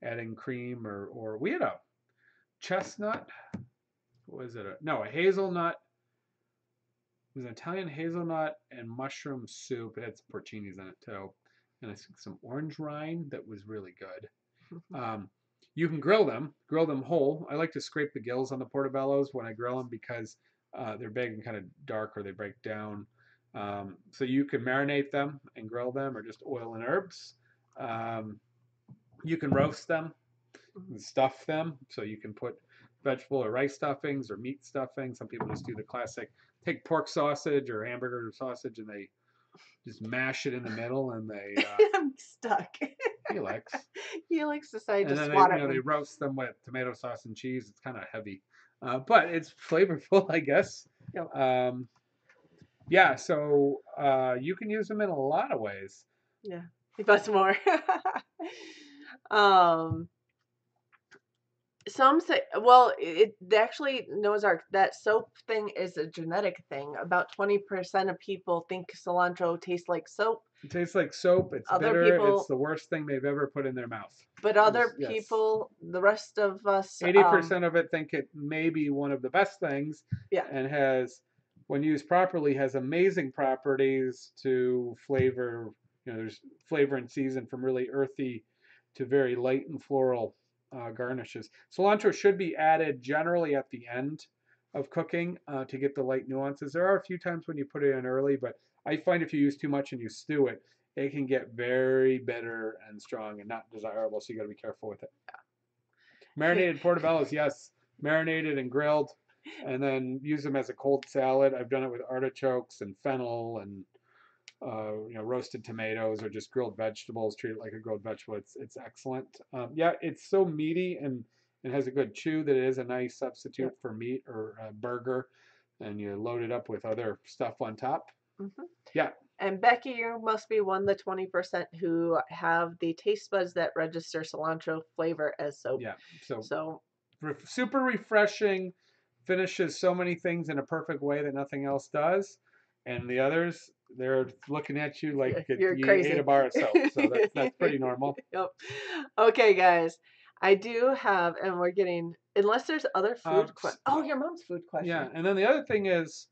adding cream or we had a chestnut. What was it? No, a hazelnut. It was an Italian hazelnut and mushroom soup. It had some porcinis in it too, and I think some orange rind that was really good. You can grill them whole. I like to scrape the gills on the portobellos when I grill them because they're big and kind of dark, or they break down. So you can marinate them and grill them, or just oil and herbs. You can roast them and stuff them. So you can put vegetable or rice stuffings or meat stuffing. Some people just do the classic, take pork sausage or hamburger sausage, and they just mash it in the middle, and they I'm stuck. Helix. Helix decided to And then swat at me. they roast them with tomato sauce and cheese. It's kind of heavy, but it's flavorful, I guess. Yep. Yeah, so you can use them in a lot of ways. Yeah, plus more. Some say, well, it actually, Noah's Ark, that soap thing is a genetic thing. About 20% of people think cilantro tastes like soap. It tastes like soap. It's Other bitter. people, it's the worst thing they've ever put in their mouth. But other people, the rest of us, 80% of it think it may be one of the best things. Yeah. And has, when used properly, has amazing properties to flavor. There's flavor and season from really earthy to very light and floral garnishes. Cilantro should be added generally at the end of cooking to get the light nuances. There are a few times when you put it in early, but I find if you use too much and you stew it, it can get very bitter and strong and not desirable, so you got to be careful with it. Marinated portobellos, yes, marinated and grilled, and then use them as a cold salad. I've done it with artichokes and fennel and roasted tomatoes or just grilled vegetables. Treat it like a grilled vegetable. It's excellent. Yeah, it's so meaty and has a good chew that it is a nice substitute for meat or a burger, and you load it up with other stuff on top. Mm-hmm. Yeah. And Becky, you must be one of the 20% who have the taste buds that register cilantro flavor as soap. Yeah. So super refreshing, finishes so many things in a perfect way that nothing else does. And the others, they're looking at you like you ate a bar of soap. So that's pretty normal. Yep. Okay, guys. I do have, and we're getting, unless there's other food questions. Oh, your mom's food question. Yeah, and then the other thing is,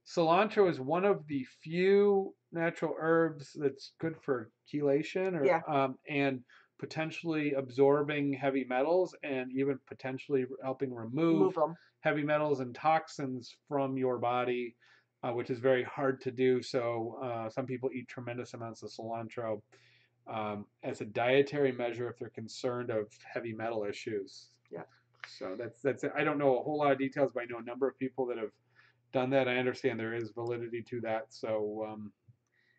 cilantro is one of the few natural herbs that's good for chelation and potentially absorbing heavy metals and even potentially helping remove heavy metals and toxins from your body, which is very hard to do. So some people eat tremendous amounts of cilantro as a dietary measure if they're concerned of heavy metal issues. Yeah. So that's it. I don't know a whole lot of details, but I know a number of people that have done that. I understand there is validity to that, so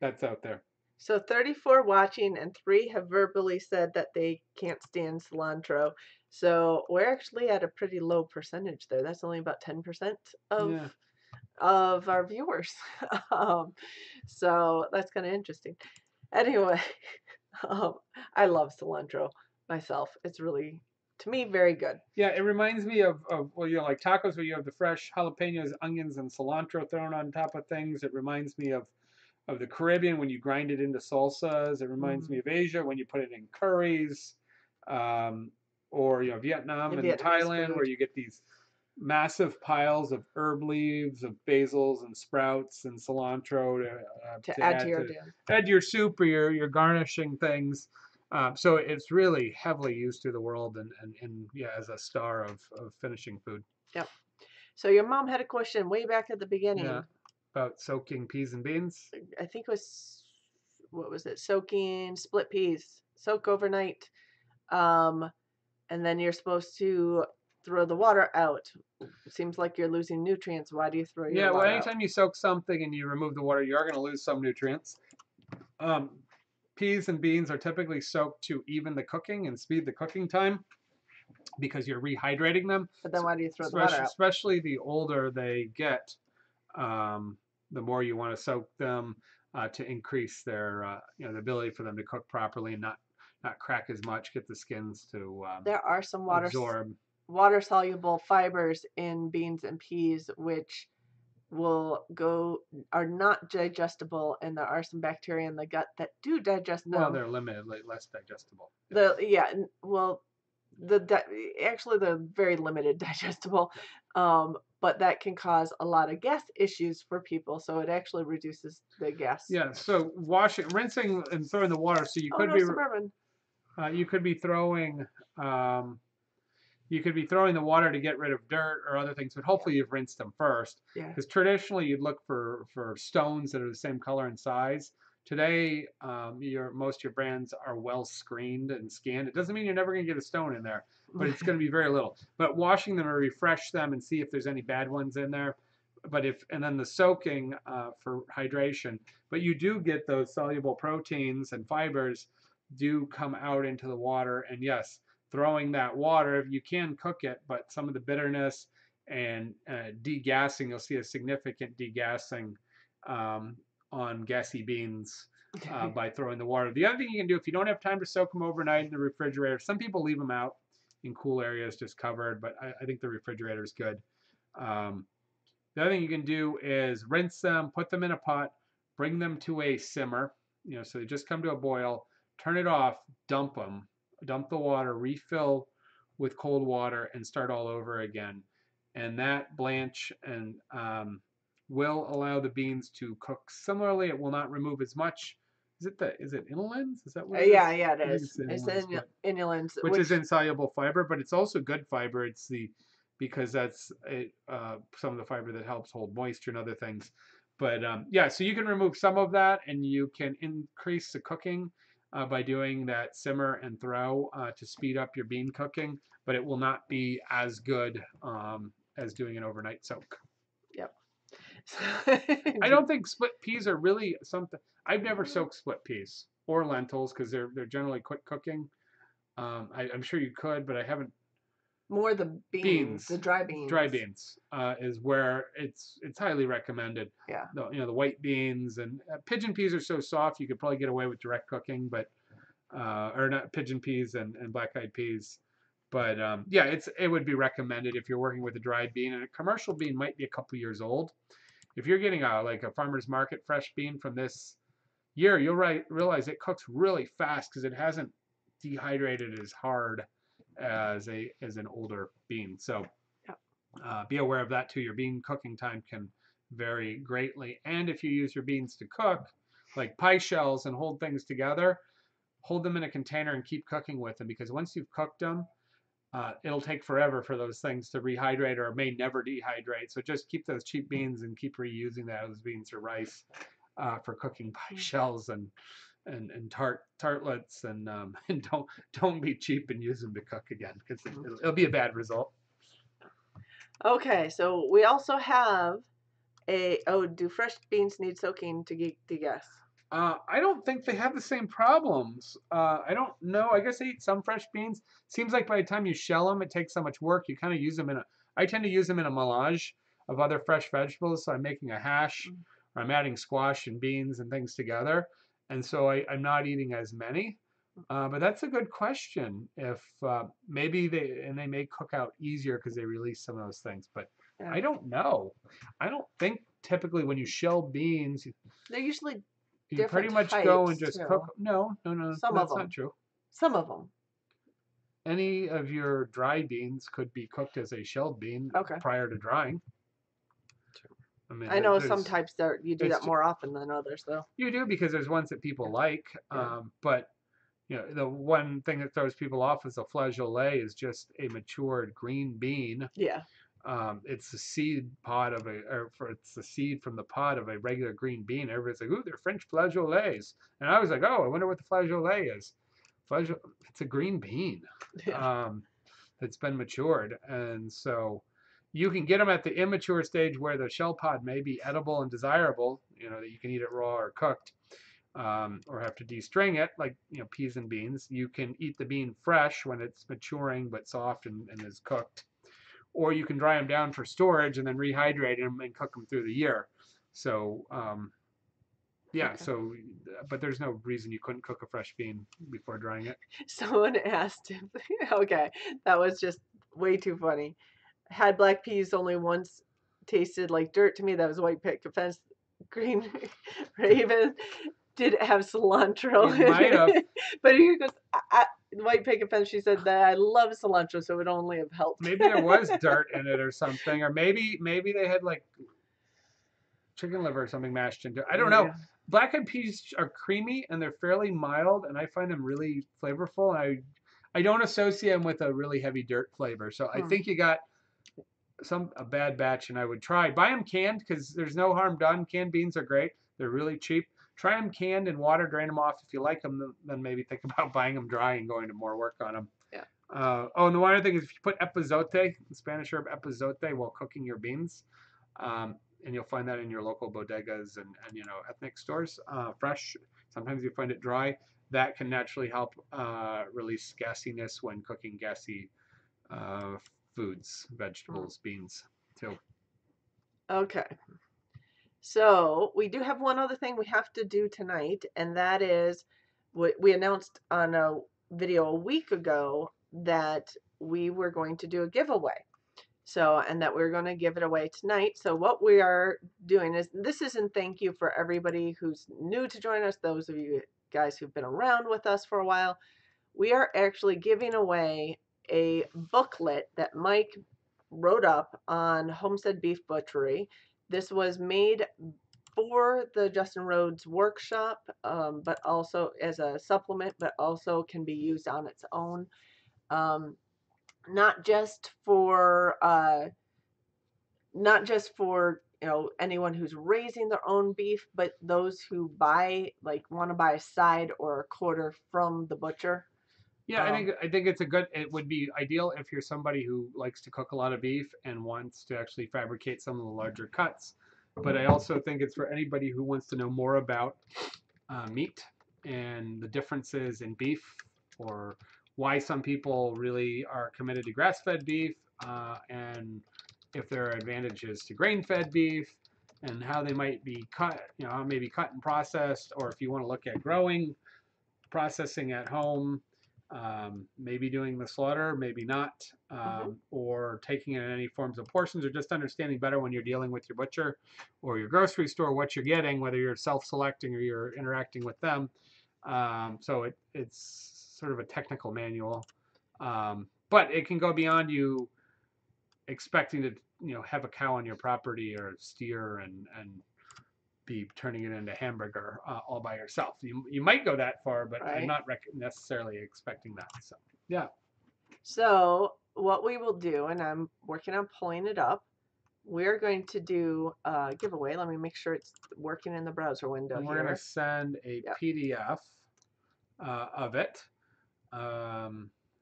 that's out there. So 34 watching and 3 have verbally said that they can't stand cilantro. So we're actually at a pretty low percentage there. That's only about 10% of our viewers. So that's kind of interesting. Anyway, I love cilantro myself. It's really, to me, very good. Yeah, it reminds me of like tacos where you have the fresh jalapenos, onions, and cilantro thrown on top of things. It reminds me of the Caribbean when you grind it into salsas. It reminds me of Asia when you put it in curries, or Vietnam and Thailand where you get these massive piles of herb leaves, of basils and sprouts and cilantro to add to your soup or your garnishing things. So it's really heavily used through the world and as a star of finishing food. Yep. So your mom had a question way back at the beginning. Yeah, about soaking peas and beans. I think it was, what was it? Soaking split peas. Soak overnight. And then you're supposed to throw the water out. It seems like you're losing nutrients. Why do you throw your water out? Anytime you soak something and you remove the water, you are going to lose some nutrients. Peas and beans are typically soaked to even the cooking and speed the cooking time because you're rehydrating them. But then why do you throw the water out? Especially the older they get, the more you want to soak them to increase their the ability for them to cook properly and not crack as much, get the skins to there are some absorb. Water soluble fibers in beans and peas which are not digestible, and there are some bacteria in the gut that do digest them. Well, they're limited, like less digestible. Actually they're very limited digestible, but that can cause a lot of gas issues for people. So it actually reduces the gas. Yeah. So rinsing, and throwing the water. So you could be throwing. You could be throwing the water to get rid of dirt or other things, but hopefully you've rinsed them first. Because traditionally you'd look for stones that are the same color and size. Today, most of your brands are well screened and scanned. It doesn't mean you're never going to get a stone in there, but it's going to be very little. But washing them or refresh them and see if there's any bad ones in there. And then the soaking for hydration. But you do get those soluble proteins and fibers do come out into the water. And yes, throwing that water, you can cook it, but some of the bitterness and degassing, you'll see a significant degassing on gassy beans by throwing the water. The other thing you can do, if you don't have time to soak them overnight in the refrigerator, some people leave them out in cool areas just covered, but I think the refrigerator is good. The other thing you can do is rinse them, put them in a pot, bring them to a simmer, so they just come to a boil, turn it off, dump them, dump the water, refill with cold water, and start all over again. And that blanch and will allow the beans to cook similarly. It will not remove as much. Is it inulins? Is that what it is? Yeah, it is. It's inulins, which is insoluble fiber, but it's also good fiber. Because that's some of the fiber that helps hold moisture and other things. But so you can remove some of that, and you can increase the cooking by doing that simmer and throw to speed up your bean cooking, but it will not be as good as doing an overnight soak. Yep. I don't think split peas are really something. I've never soaked split peas or lentils because they're generally quick cooking. I'm sure you could, but I haven't. More the beans, the dry beans. Dry beans is where it's highly recommended. Yeah. The white beans and pigeon peas are so soft you could probably get away with direct cooking, but or not pigeon peas and black-eyed peas. But it would be recommended if you're working with a dried bean, and a commercial bean might be a couple years old. If you're getting a farmer's market fresh bean from this year, you'll realize it cooks really fast because it hasn't dehydrated as hard as an older bean. So be aware of that too. Your bean cooking time can vary greatly. And if you use your beans to cook, like pie shells, and hold things together, hold them in a container and keep cooking with them, because once you've cooked them, it'll take forever for those things to rehydrate or may never dehydrate. So just keep those cheap beans and keep reusing those beans or rice for cooking pie shells and tartlets, and don't be cheap and use them to cook again, because it'll be a bad result. Okay, so we also have do fresh beans need soaking to degas? I don't think they have the same problems. I don't know. I guess I eat some fresh beans. Seems like by the time you shell them, it takes so much work. You kind of use them I tend to use them in a melange of other fresh vegetables. So I'm making a hash, or I'm adding squash and beans and things together. And so I'm not eating as many. But that's a good question. If maybe they may cook out easier because they release some of those things. But I don't know. I don't think typically when you shell beans, they're usually you pretty much go and just cook. No, that's not true. Some of them. Any of your dry beans could be cooked as a shelled bean prior to drying. I know some types you do that more often than others, though. You do, because there's ones that people like, but the one thing that throws people off is a flageolet is just a matured green bean. Yeah. It's the seed pod it's the seed from the pod of a regular green bean. Everybody's like, "Ooh, they're French flageolets," and I was like, "Oh, I wonder what the flageolet is." It's a green bean that's been matured, and so you can get them at the immature stage where the shell pod may be edible and desirable, that you can eat it raw or cooked, or have to destring it, like peas and beans. You can eat the bean fresh when it's maturing but soft and is cooked, or you can dry them down for storage and then rehydrate them and cook them through the year. So but there's no reason you couldn't cook a fresh bean before drying it. Someone asked him, okay, that was just way too funny. Had black peas only once tasted like dirt to me. That was white picket fence. Green Raven did have cilantro You in might have. it. But he goes, white picket fence, she said that I love cilantro, so it would only have helped. Maybe there was dirt in it or something, or maybe they had like chicken liver or something mashed into it. I don't know. Yeah. Black eyed peas are creamy and they're fairly mild, and I find them really flavorful. And I don't associate them with a really heavy dirt flavor. So I think you got a bad batch, and I would buy them canned because there's no harm done. Canned beans are great. They're really cheap. Try them canned in water, drain them off. If you like them, then maybe think about buying them dry and going to more work on them. Yeah. Oh, and the one other thing is if you put epazote, the Spanish herb epazote, while cooking your beans, and you'll find that in your local bodegas and ethnic stores, fresh. Sometimes you find it dry. That can naturally help release gassiness when cooking gassy foods, vegetables, beans too. Okay. So we do have one other thing we have to do tonight, and that is what we announced on a video a week ago that we were going to do a giveaway. So, and that we're going to give it away tonight. So what we are doing is, this is in thank you for everybody who's new to join us, those of you guys who've been around with us for a while. We are actually giving away a booklet that Mike wrote up on homestead beef butchery. This was made for the Justin Rhodes workshop, but also as a supplement, but also can be used on its own. Not just for anyone who's raising their own beef, but those who want to buy a side or a quarter from the butcher. Yeah, I think it would be ideal if you're somebody who likes to cook a lot of beef and wants to actually fabricate some of the larger cuts. But I also think it's for anybody who wants to know more about meat and the differences in beef, or why some people really are committed to grass-fed beef, and if there are advantages to grain-fed beef, and how they might be cut, maybe cut and processed, or if you want to look at growing, processing at home, maybe doing the slaughter, maybe not, or taking it in any forms of portions, or just understanding better when you're dealing with your butcher or your grocery store what you're getting, whether you're self-selecting or you're interacting with them. So it's sort of a technical manual, but it can go beyond you expecting to have a cow on your property or steer and be turning it into hamburger all by yourself. You might go that far, but right. I'm not necessarily expecting that. So yeah. So what we will do, and I'm working on pulling it up, we're going to do a giveaway. Let me make sure it's working in the browser window. And we're going to send a PDF of it.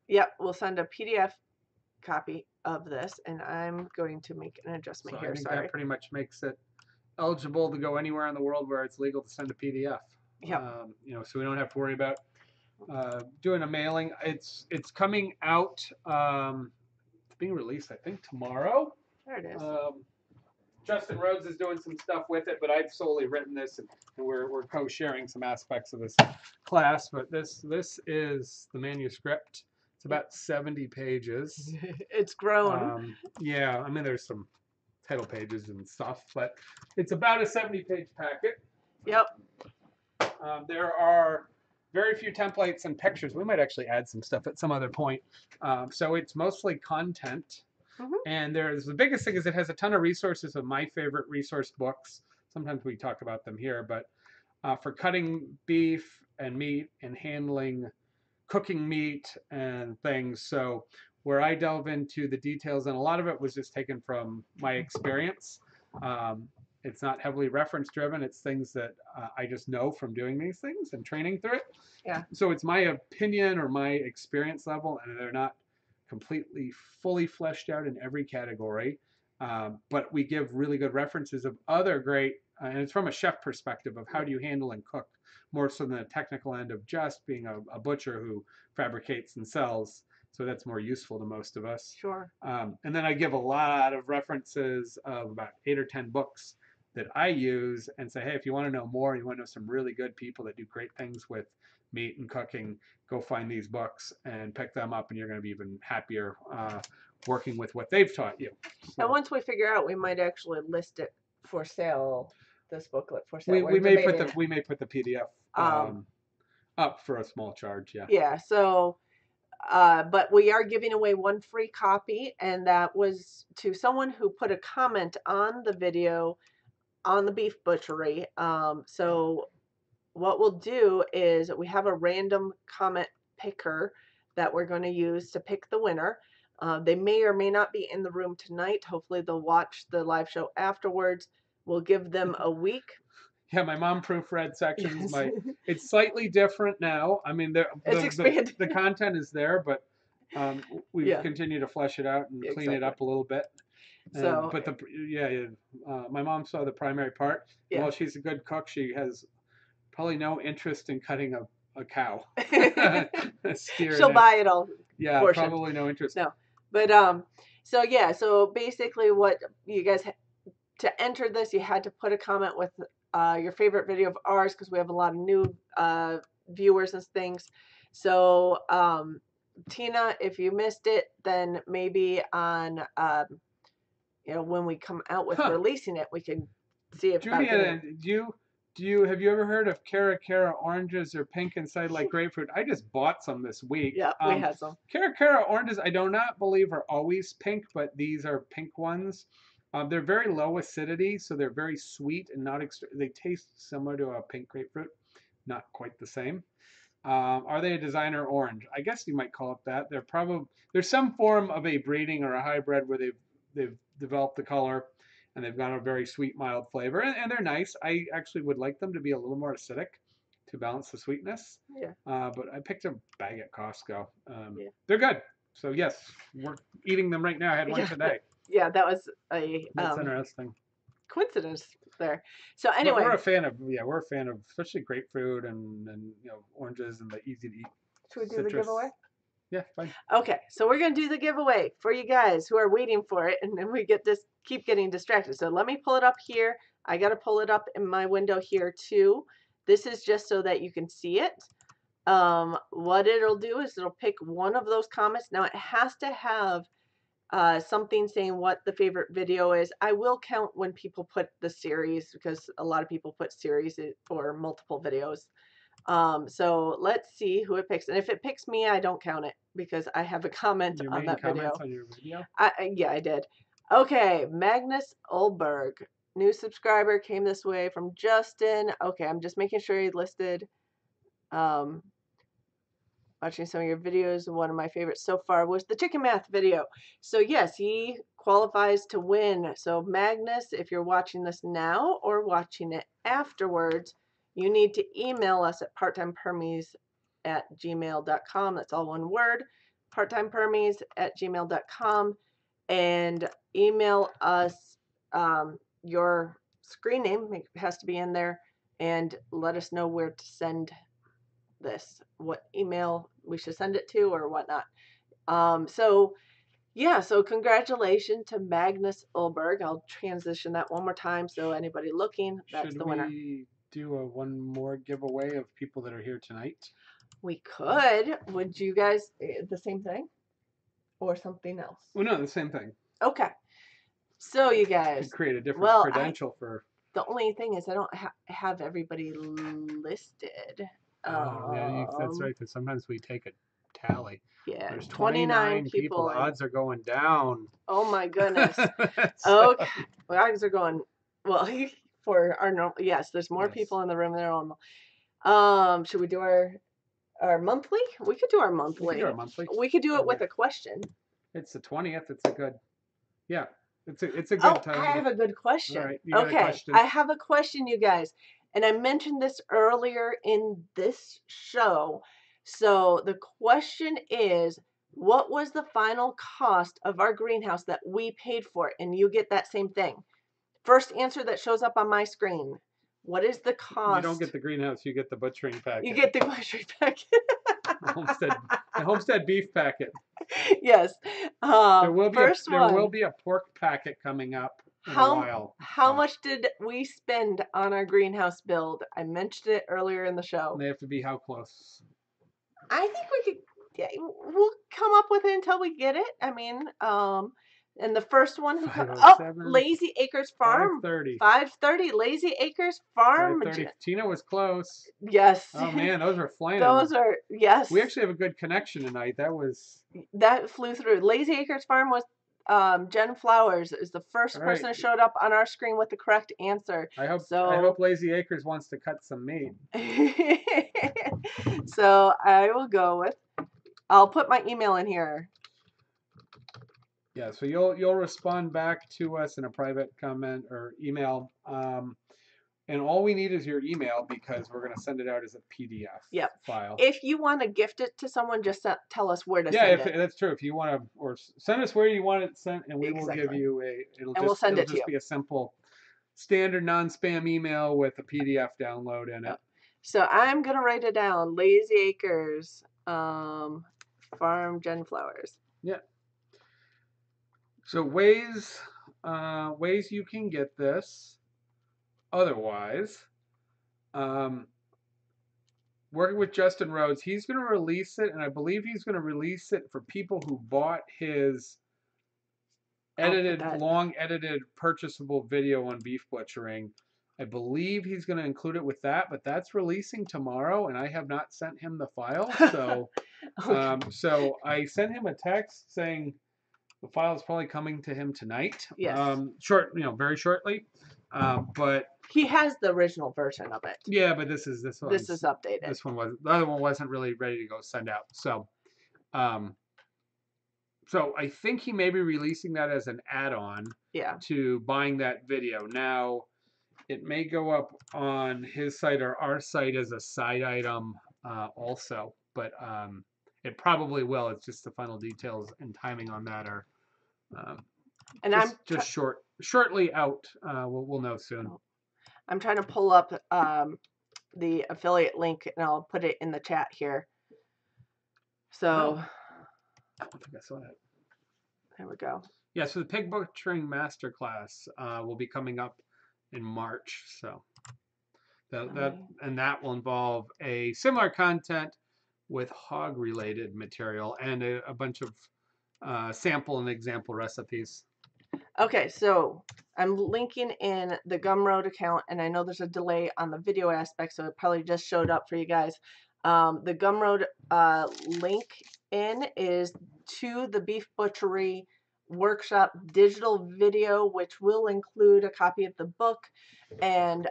Yep, we'll send a PDF copy of this, and I'm going to make an adjustment here. I think that pretty much makes it eligible to go anywhere in the world where it's legal to send a PDF. Yep. So we don't have to worry about doing a mailing. It's coming out. It's being released, I think, tomorrow. There it is. Justin Rhodes is doing some stuff with it, but I've solely written this, and we're co-sharing some aspects of this class. But this is the manuscript. It's about 70 pages. It's grown. Yeah, I mean, there's some title pages and stuff, but it's about a 70-page packet. Yep. There are very few templates and pictures. We might actually add some stuff at some other point. So it's mostly content. And the biggest thing is it has a ton of resources of my favorite resource books. Sometimes we talk about them here, but for cutting beef and meat and handling cooking meat and things. So where I delve into the details, and a lot of it was just taken from my experience. It's not heavily reference driven. It's things that I just know from doing these things and training through it. Yeah. So it's my opinion or my experience level, and they're not completely fully fleshed out in every category. But we give really good references of other great, and it's from a chef perspective of how do you handle and cook, more so than the technical end of just being a butcher who fabricates and sells. So that's more useful to most of us. Sure. And then I give a lot of references of about 8 or 10 books that I use and say, hey, if you want to know more, you want to know some really good people that do great things with meat and cooking, go find these books and pick them up, and you're going to be even happier working with what they've taught you. So, and once we figure out, we might actually list it for sale. This booklet for sale. we may put the PDF up for a small charge. Yeah. Yeah. So. But we are giving away one free copy, and that was to someone who put a comment on the video on the beef butchery. So what we'll do is we have a random comment picker that we're going to use to pick the winner. They may or may not be in the room tonight. Hopefully they'll watch the live show afterwards. We'll give them a week. Yeah, my mom proofread sections. Yes. It's slightly different now. I mean, the content is there, but we continue to flesh it out and clean it up a little bit. So, but my mom saw the primary part. Yeah. While she's a good cook, she has probably no interest in cutting a cow. A steer. She'll buy it all. Yeah, portioned. Probably no interest. No, but so basically, what you guys to enter this, you had to put a comment with your favorite video of ours, because we have a lot of new viewers and things. So Tina, if you missed it, then maybe on when we come out with releasing it, we can see if Julia, have you ever heard of Cara oranges? Are pink inside like grapefruit? I just bought some this week. Yeah, we had some. Cara oranges, I do not believe are always pink, but these are pink ones. They're very low acidity, so they're very sweet and not they taste similar to a pink grapefruit, not quite the same. Are they a designer orange? I guess you might call it that. There's some form of a breeding or a hybrid where they've developed the color, and they've got a very sweet, mild flavor, and they're nice. I actually would like them to be a little more acidic to balance the sweetness. Yeah. But I picked a bag at Costco. They're good. So yes, we're eating them right now. I had one today. Yeah, that was that's interesting coincidence there. So anyway, but we're a fan of especially grapefruit and oranges and the easy to eat. Should we do the giveaway? Yeah, fine. Okay, so we're gonna do the giveaway for you guys who are waiting for it, and then we keep getting distracted. So let me pull it up here. I gotta pull it up in my window here too. This is just so that you can see it. What it'll do is it'll pick one of those comments. Now it has to have something saying what the favorite video is. I will count when people put the series, because a lot of people put series or multiple videos. So let's see who it picks. And if it picks me, I don't count it because I have a comment on that video. On your video? Yeah, I did. Okay, Magnus Ulberg, new subscriber, came this way from Justin. Okay, I'm just making sure he listed. Watching some of your videos, one of my favorites so far was the chicken math video. So yes, he qualifies to win. So Magnus, if you're watching this now or watching it afterwards, you need to email us at parttimepermies@gmail.com. That's all one word, parttimepermies@gmail.com, and email us your screen name. It has to be in there, and let us know where to send this, what email we should send it to or whatnot. So congratulations to Magnus Ulberg. I'll transition that one more time so anybody looking, that's the winner. Should we do one more giveaway of people that are here tonight? We could. Would you guys the same thing or something else? Well, no, the same thing. Okay. So you guys create a different credential for. The only thing is I don't have everybody listed. Yeah, that's right. Because sometimes we take a tally. Yeah, there's 29 people. The odds are going down. Oh my goodness. Okay, well, odds are going. Well, for our normal. Yes, there's more people in the room than normal. Should we do our monthly? We could do our monthly. We could do it with a question. It's the 20th. It's a good. Yeah, it's a good time. I have a good question. All right, okay, I have a question, you guys. And I mentioned this earlier in this show. So the question is, what was the final cost of our greenhouse that we paid for? And you get that same thing. First answer that shows up on my screen. What is the cost? You don't get the greenhouse, you get the butchering packet. You get the butchering packet. the homestead beef packet. Yes. There will be a pork packet coming up. How much did we spend on our greenhouse build? I mentioned it earlier in the show. They have to be how close? I think we could. Yeah, we'll come up with it until we get it. I mean, and the first one who Lazy Acres Farm, 5:30. 5:30, Lazy Acres Farm. 5:30. Tina was close. Yes. Oh man, those are flying. Those are, yes. We actually have a good connection tonight. That flew through. Lazy Acres Farm was Jen Flowers is the first person who showed up on our screen with the correct answer. I hope Lazy Acres wants to cut some meat. So I will go with. I'll put my email in here. Yeah, so you'll respond back to us in a private comment or email. And all we need is your email because we're going to send it out as a PDF file. If you want to gift it to someone, just tell us where to send it. Yeah, that's true. If you want to, or send us where you want it sent, and we will give you we'll send it to you. It'll just be a simple, standard non-spam email with a PDF download in it. So I'm going to write it down. Lazy Acres Farm Jen Flowers. Yeah. So ways you can get this. Otherwise, working with Justin Rhodes, he's going to release it, and I believe he's going to release it for people who bought his long edited purchasable video on beef butchering. I believe he's going to include it with that, but that's releasing tomorrow, and I have not sent him the file. So, so I sent him a text saying the file is probably coming to him tonight. Yes. Very shortly. But he has the original version of it. Yeah, but this is updated. This one was the other one wasn't really ready to go send out. So, so I think he may be releasing that as an add-on. To buying that video. Now, it may go up on his site or our site as a side item also, but it probably will. It's just the final details and timing on that are shortly out. We'll know soon. I'm trying to pull up the affiliate link, and I'll put it in the chat here. So I don't think I saw that. There we go. Yeah, so the pig butchering masterclass will be coming up in March. So that will involve a similar content with hog related material and a bunch of sample and example recipes. Okay, so I'm linking in the Gumroad account, and I know there's a delay on the video aspect, so it probably just showed up for you guys. The Gumroad link in is to the beef butchery workshop digital video, which will include a copy of the book and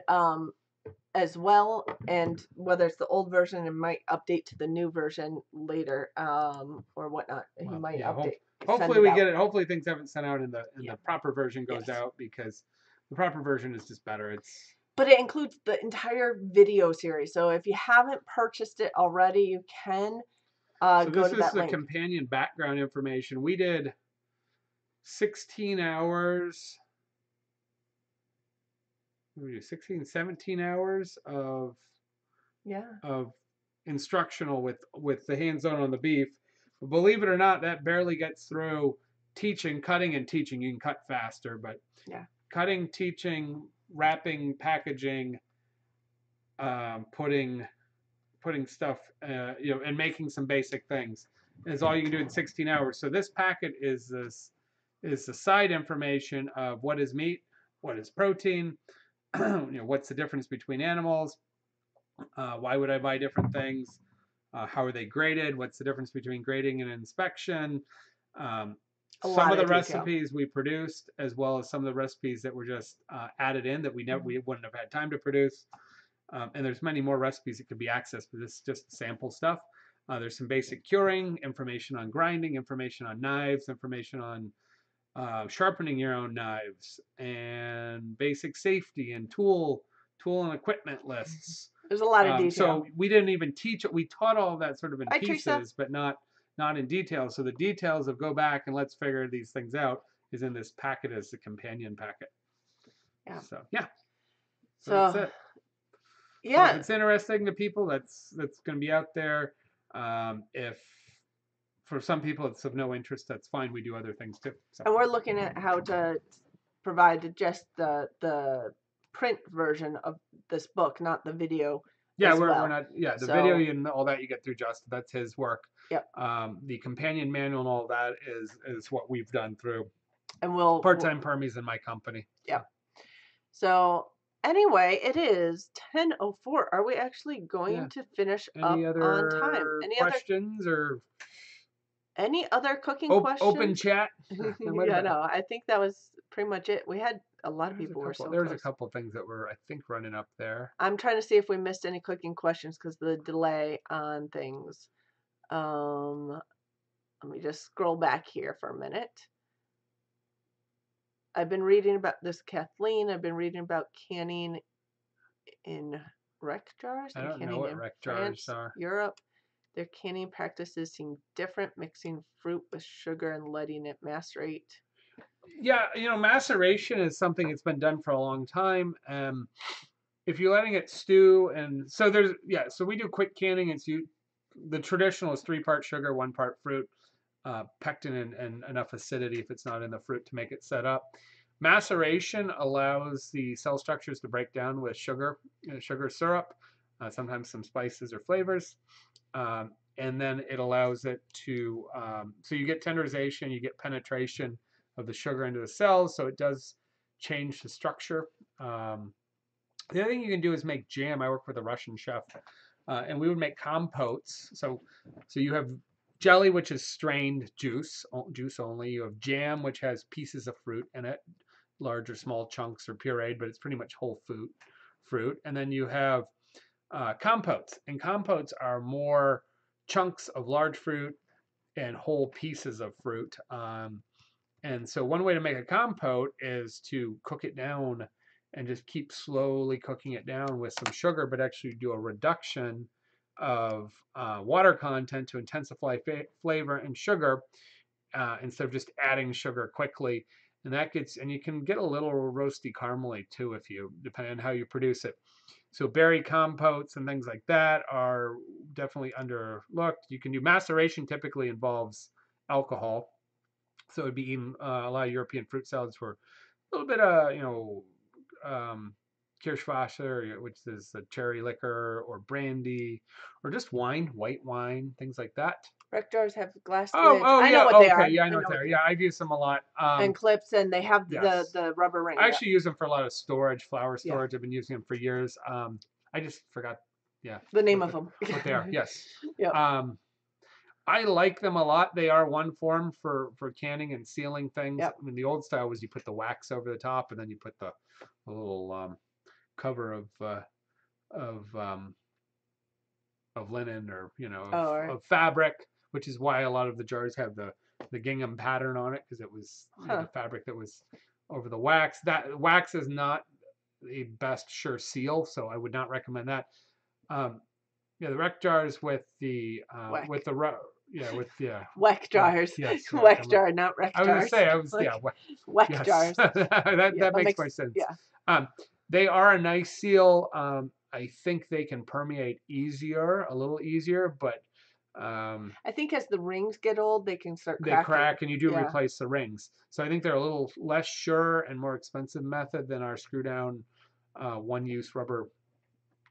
as well, and whether it's the old version, it might update to the new version later or whatnot. He might update. Hopefully we get it. Hopefully things haven't sent out and the proper version goes out, because the proper version is just better. But it includes the entire video series. So if you haven't purchased it already, you can go to that link. So this is the companion background information. We did 16 hours. 17 hours of instructional with the hands-on on the beef. But believe it or not, that barely gets through teaching, cutting, and teaching. You can cut faster, but cutting, teaching, wrapping, packaging, putting stuff, and making some basic things is all you can do in 16 hours. So this packet is the side information of what is meat, what is protein, what's the difference between animals, why would I buy different things, how are they graded, what's the difference between grading and inspection, some of the recipes we produced, as well as some of the recipes that were just added in that we wouldn't have had time to produce. And there's many more recipes that could be accessed, but this is just sample stuff. There's some basic curing, information on grinding, information on knives, information on sharpening your own knives, and basic safety and tool and equipment lists. There's a lot of detail. So we didn't even teach it. We taught all of that sort of in pieces, but not in detail. So the details of go back and let's figure these things out is in this packet as the companion packet. Yeah. So yeah. So that's it. Yeah. So if it's interesting to people, that's going to be out there. If for some people it's of no interest, that's fine. We do other things too. So. And we're looking at how to provide just the print version of this book, not the video Yeah, as well. we're not. Yeah, the So, video and all that you get through Justin. That's his work. Yep. The companion manual and all that is what we've done through. And Parttimepermies in my company. Yep. So anyway, it is 10:04. Are we actually going to finish up on time? Any questions or any other cooking questions? Open chat? Yeah, no, I think that was pretty much it. We had a lot of people were so There was close. a couple of things that were, I think, running up there. I'm trying to see if we missed any cooking questions because the delay on things. Let me just scroll back here for a minute. I've been reading about this, Kathleen. I've been reading about canning in rec jars. I don't know what rec jars are. Europe. Their canning practices seem different, mixing fruit with sugar and letting it macerate. Yeah, maceration is something that's been done for a long time. If you're letting it stew, and so so we do quick canning. The traditional is 3 part sugar, 1 part fruit, pectin and enough acidity if it's not in the fruit to make it set up. Maceration allows the cell structures to break down with sugar syrup, sometimes some spices or flavors, and then it allows it to, so you get tenderization, you get penetration of the sugar into the cells, so it does change the structure. The other thing you can do is make jam. I work with a Russian chef, and we would make compotes. So you have jelly, which is strained juice only. You have jam, which has pieces of fruit in it, large or small chunks or pureed, but it's pretty much whole fruit. And then you have compotes, and compotes are more chunks of large fruit and whole pieces of fruit. And so one way to make a compote is to cook it down and just keep slowly cooking it down with some sugar, but actually do a reduction of water content to intensify flavor and sugar instead of just adding sugar quickly. And you can get a little roasty caramely too, depending on how you produce it. So berry compotes and things like that are definitely underlooked. You can do maceration. Typically involves alcohol, so it'd be eating a lot of European fruit salads for a little bit of Kirschwasser, which is a cherry liquor, or brandy, or just wine, white wine, things like that. Rec jars have glass lids. I know what they are. Yeah, I know what they are. Yeah, I've used them a lot. And clips, and they have the rubber ring. I actually use them for a lot of storage, flour storage. I've been using them for years. I just forgot. Yeah. The name of them. What they are. Yes. Yeah. I like them a lot. They are one form for canning and sealing things. Yep. I mean, the old style was you put the wax over the top, and then you put the little cover of linen or of fabric, which is why a lot of the jars have the gingham pattern on it, because it was the fabric that was over the wax. That wax is not the best sure seal, so I would not recommend that. The rec jars with the Weck jars. Yes, Weck jar, not rec jars. I was gonna say Weck jars. that makes more sense. Yeah. They are a nice seal. I think they can permeate a little easier, but I think as the rings get old, they can start cracking. They crack, and you do replace the rings. So I think they're a little less sure and more expensive method than our screw down one-use rubber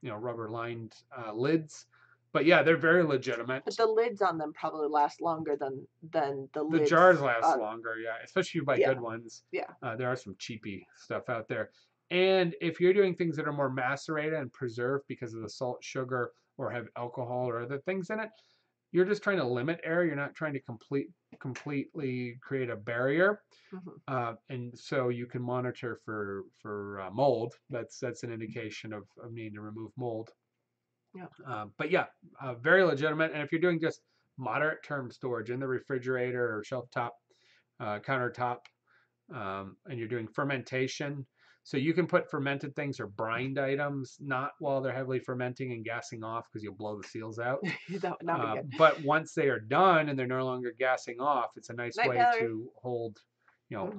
lined lids. But yeah, they're very legitimate. But the lids on them probably last longer than the lids. The jars last longer, yeah. Especially if you buy good ones. Yeah. There are some cheapy stuff out there. And if you're doing things that are more macerated and preserved because of the salt, sugar, or have alcohol or other things in it, you're just trying to limit air. You're not trying to completely create a barrier. Mm-hmm. And so you can monitor for mold. That's an indication of needing to remove mold. Yeah. But yeah, very legitimate. And if you're doing just moderate term storage in the refrigerator or shelf top, countertop, and you're doing fermentation, so you can put fermented things or brined items not while they're heavily fermenting and gassing off, because you'll blow the seals out. That would not be good. But once they are done and they're no longer gassing off, it's a nice way to hold,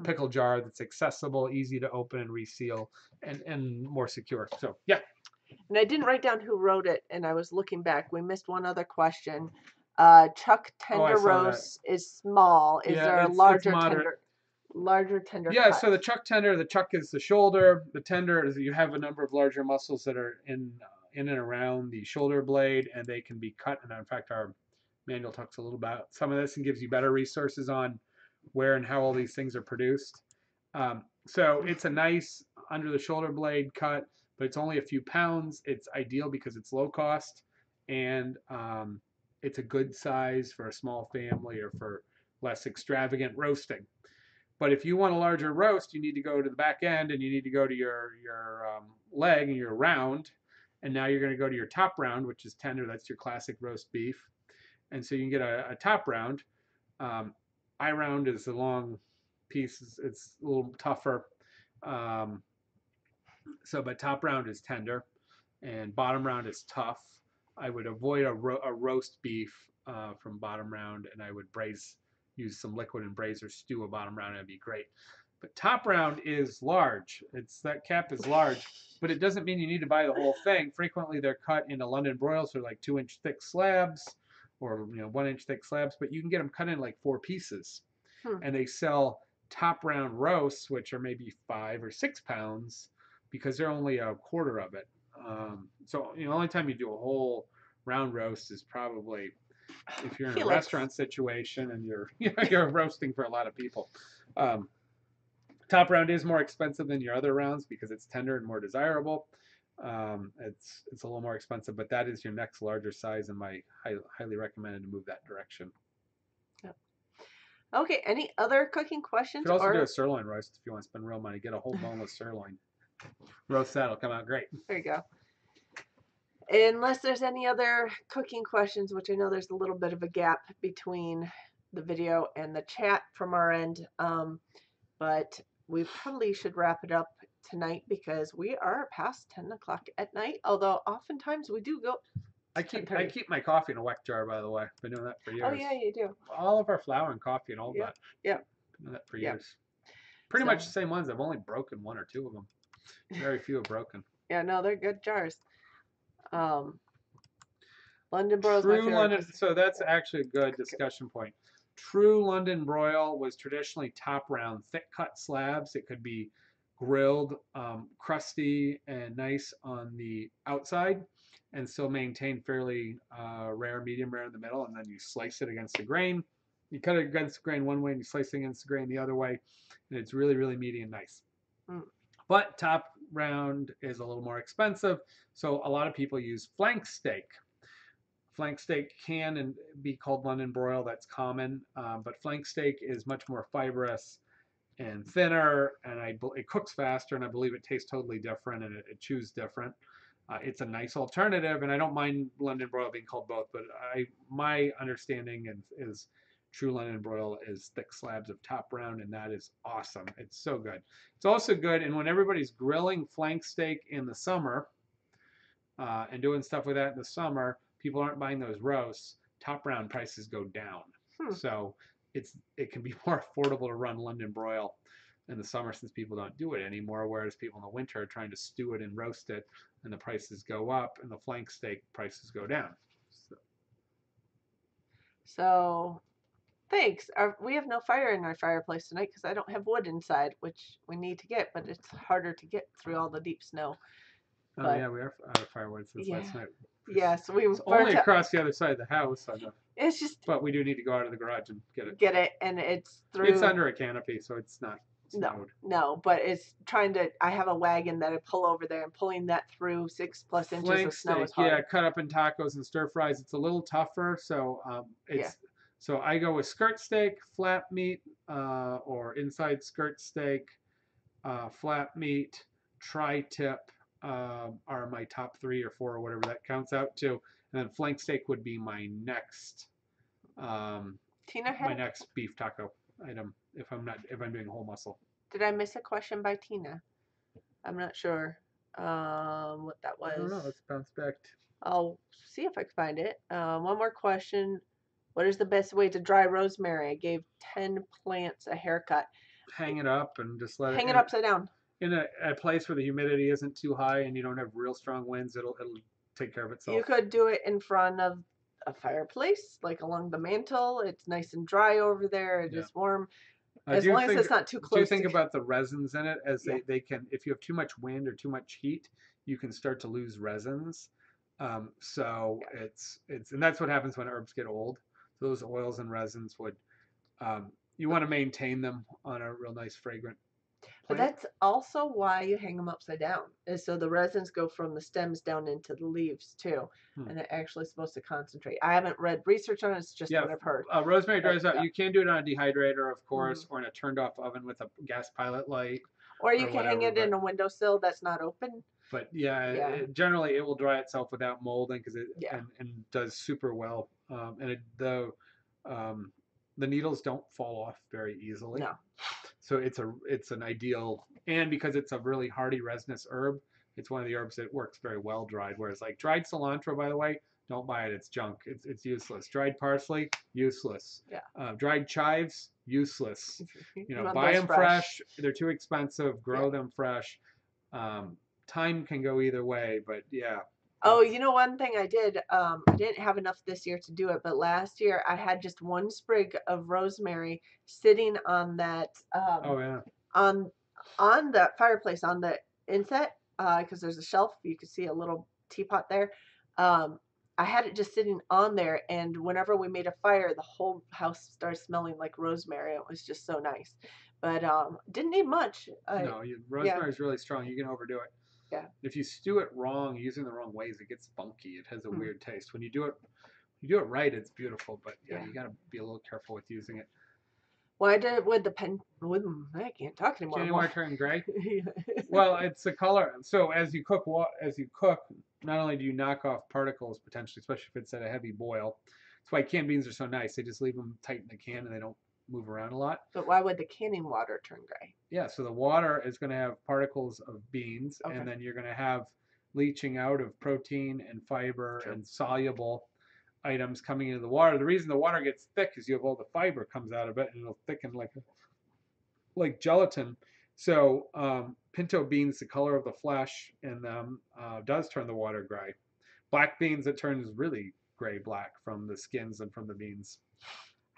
pickle jar that's accessible, easy to open and reseal, and more secure. So yeah. And I didn't write down who wrote it, and I was looking back. We missed one other question. Chuck tender roast is small. Is there a larger tender? Yeah, cut? So the chuck is the shoulder. The tender is you have a number of larger muscles that are in in and around the shoulder blade, and they can be cut. And in fact, our manual talks a little about some of this and gives you better resources on where and how all these things are produced. So it's a nice under the shoulder blade cut, but it's only a few pounds. It's ideal because it's low cost, and it's a good size for a small family or for less extravagant roasting. But if you want a larger roast, you need to go to the back end, and you need to go to your leg and your round, and now you're going to go to your top round, which is tender. That's your classic roast beef, and so you can get a top round. Eye round is a long piece; it's a little tougher. But top round is tender, and bottom round is tough. I would avoid a roast beef from bottom round, and I would use some liquid and braise or stew a bottom round. That'd be great. But top round is large. That cap is large, but it doesn't mean you need to buy the whole thing. Frequently, they're cut into London broils, so like 2-inch thick slabs, or 1-inch thick slabs. But you can get them cut in like 4 pieces, and they sell top round roasts, which are maybe 5 or 6 pounds, because they're only a quarter of it. So the only time you do a whole round roast is probably if you're in a restaurant situation and you're roasting for a lot of people. Top round is more expensive than your other rounds because it's tender and more desirable. It's a little more expensive, but that is your next larger size, and my highly recommended to move that direction. Yep. Okay, any other cooking questions? You could also do a sirloin roast if you want to spend real money. Get a whole boneless sirloin. Roast that'll come out great. There you go. Unless there's any other cooking questions, which I know there's a little bit of a gap between the video and the chat from our end, but we probably should wrap it up tonight because we are past 10 o'clock at night, although oftentimes we do go. I keep my coffee in a weck jar, by the way. Been doing that for years. Oh yeah, you do. All of our flour and coffee and all that. Yeah. Been doing that for years. Pretty much the same ones. I've only broken 1 or 2 of them. Very few have broken. Yeah, no, they're good jars. London broil. True London. So that's actually a good discussion point. True London broil was traditionally top round, thick cut slabs. It could be grilled, crusty and nice on the outside, and still maintain fairly rare, medium rare in the middle. And then you slice it against the grain. You cut it against the grain one way, and you slice it against the grain the other way, and it's really, really meaty and nice. But top round is a little more expensive, so a lot of people use flank steak. Flank steak can be called London broil. That's common, but flank steak is much more fibrous and thinner, and it cooks faster, and I believe it tastes totally different, and it chews different. It's a nice alternative, and I don't mind London broil being called both, but my understanding is True London broil is thick slabs of top round, and that is awesome. It's so good. It's also good, and when everybody's grilling flank steak in the summer and doing stuff with that in the summer, people aren't buying those roasts. Top round prices go down, so it can be more affordable to run London broil in the summer since people don't do it anymore. Whereas people in the winter are trying to stew it and roast it, and the prices go up, and the flank steak prices go down. So thanks. We have no fire in our fireplace tonight because I don't have wood inside, which we need to get, but it's harder to get through all the deep snow. Oh yeah, we are out of firewood since last night. Yes, it's only across the other side of the house. It's just. But we do need to go out of the garage and get it. Get it, and it's through. It's under a canopy, so it's not snowed. No, but it's trying to. I have a wagon that I pull over there, and pulling that through 6+ inches of snow is hard. Yeah, cut up in tacos and stir fries. It's a little tougher, so So I go with skirt steak, flap meat, or inside skirt steak, flap meat, tri-tip are my top 3 or 4 or whatever that counts out to, and then flank steak would be my next my next beef taco item if I'm doing whole muscle. Did I miss a question by Tina? I'm not sure what that was. I don't know. Let's bounce back. I'll see if I can find it. One more question. What is the best way to dry rosemary? I gave 10 plants a haircut. Hang it up and just let it upside down. In a place where the humidity isn't too high and you don't have real strong winds, it'll take care of itself. You could do it in front of a fireplace, like along the mantle. It's nice and dry over there. It is warm. As long as it's not too close. Do you think about the resins in it as they can, if you have too much wind or too much heat, you can start to lose resins. So it's and that's what happens when herbs get old. Those oils and resins would you want to maintain them on a real nice fragrant But plant. that's also why you hang them upside down, is so the resins go from the stems down into the leaves too, Hmm. and they're actually supposed to concentrate. I haven't read research on it; it's just Yeah, what I've heard. rosemary But dries out. You can do it on a dehydrator, of course, mhm. or in a turned off oven with a gas pilot light Or you or can hang whatever. it in a windowsill that's not open. But yeah, Yeah, generally it will dry itself without molding because it yeah, and does super well. And um, the needles don't fall off very easily. no. So it's an ideal, and because it's a really hardy resinous herb, it's one of the herbs that works very well dried. Whereas like dried cilantro, by the way, don't buy it. It's junk. It's useless. Dried parsley, useless. Yeah. Dried chives, useless. You You know, want buy those them fresh. fresh. They're too expensive. Yeah. Grow them fresh. Um, Time can go either way, but yeah. Oh, you know, one thing I did, I didn't have enough this year to do it, but last year I had just one sprig of rosemary sitting on that, Oh yeah. on on the fireplace on the inset, because there's a shelf. You can see a little teapot there. Um, I had it just sitting on there, and whenever we made a fire, the whole house started smelling like rosemary. It was just so nice, but didn't need much. No, Yeah, rosemary is really strong. You can overdo it. yeah. If you stew it wrong, using the wrong ways, it gets funky. It has a Mm, weird taste. When you do it right, it's beautiful. But yeah, yeah. you got to be a little careful with using it. Well, I did it with the pen. With I can't talk anymore. Candy water turn gray. Yeah. Well, it's a color. So as you cook, not only do you knock off particles potentially, especially if it's at a heavy boil. That's why canned beans are so nice. They just leave them tight in the can and they don't move around a lot. But why would the canning water turn gray? Yeah, so the water is going to have particles of beans, Okay. and then you're going to have leaching out of protein and fiber True. and soluble items coming into the water. The reason the water gets thick is you have all the fiber comes out of it, and it'll thicken like gelatin. So pinto beans, the color of the flesh in them, does turn the water gray. Black beans, it turns really gray black from the skins and from the beans.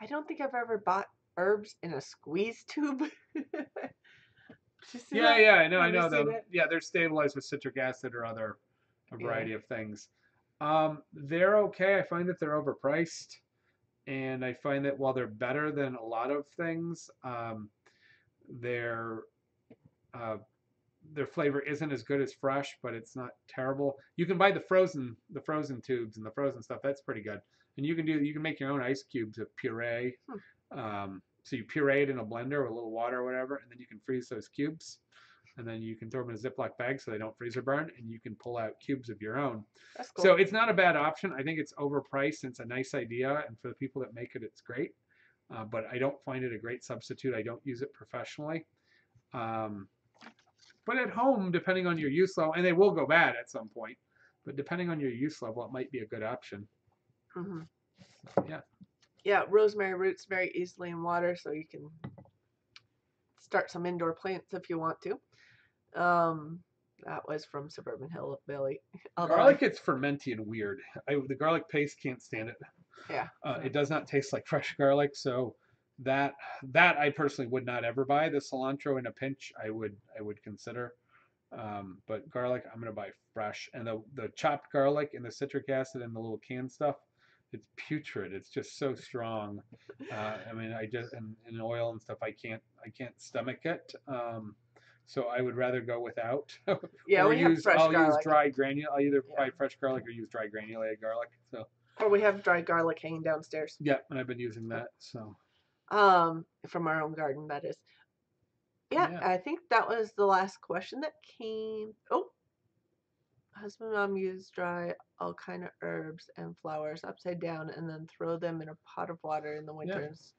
I don't think I've ever bought herbs in a squeeze tube. Did you see Yeah, that? yeah, I Have you know seen them. it? Yeah, they're stabilized with citric acid or a Yeah. variety of things. They're okay. I find that they're overpriced, and I find that while they're better than a lot of things, their uh, their flavor isn't as good as fresh, but it's not terrible. You can buy the frozen tubes and the frozen stuff. That's pretty good. And you can make your own ice cubes of puree. Hmm. So you puree it in a blender with a little water or whatever, and then you can freeze those cubes. And then you can throw them in a Ziploc bag so they don't freeze or burn, and you can pull out cubes of your own. That's cool. So it's not a bad option. I think it's overpriced. It's a nice idea, and for the people that make it, it's great. But I don't find it a great substitute. I don't use it professionally. Um, but at home, depending on your use level, and they will go bad at some point, but depending on your use level, it might be a good option. Hmm. Yeah. Yeah, rosemary roots very easily in water, so you can start some indoor plants if you want to. That was from Suburban Hillbilly. Garlic gets fermenty and weird. The garlic paste can't stand it. Yeah. It does not taste like fresh garlic, so that I personally would not ever buy. The cilantro in a pinch, I would consider. But garlic, I'm gonna buy fresh. And the chopped garlic and the citric acid and the little canned stuff, it's putrid. It's just so strong. I mean, I just and oil and stuff, I can't stomach it. So I would rather go without. Yeah, we have fresh I'll use garlic. dry granule. I'll either Yeah. buy fresh garlic or use dry granulated garlic. So Or we have dried garlic hanging downstairs. yeah, and I've been using that. So From our own garden, that is. Yeah, yeah. I think that was the last question that came. Oh, husband and mom use dry all kind of herbs and flowers upside down and then throw them in a pot of water in the winters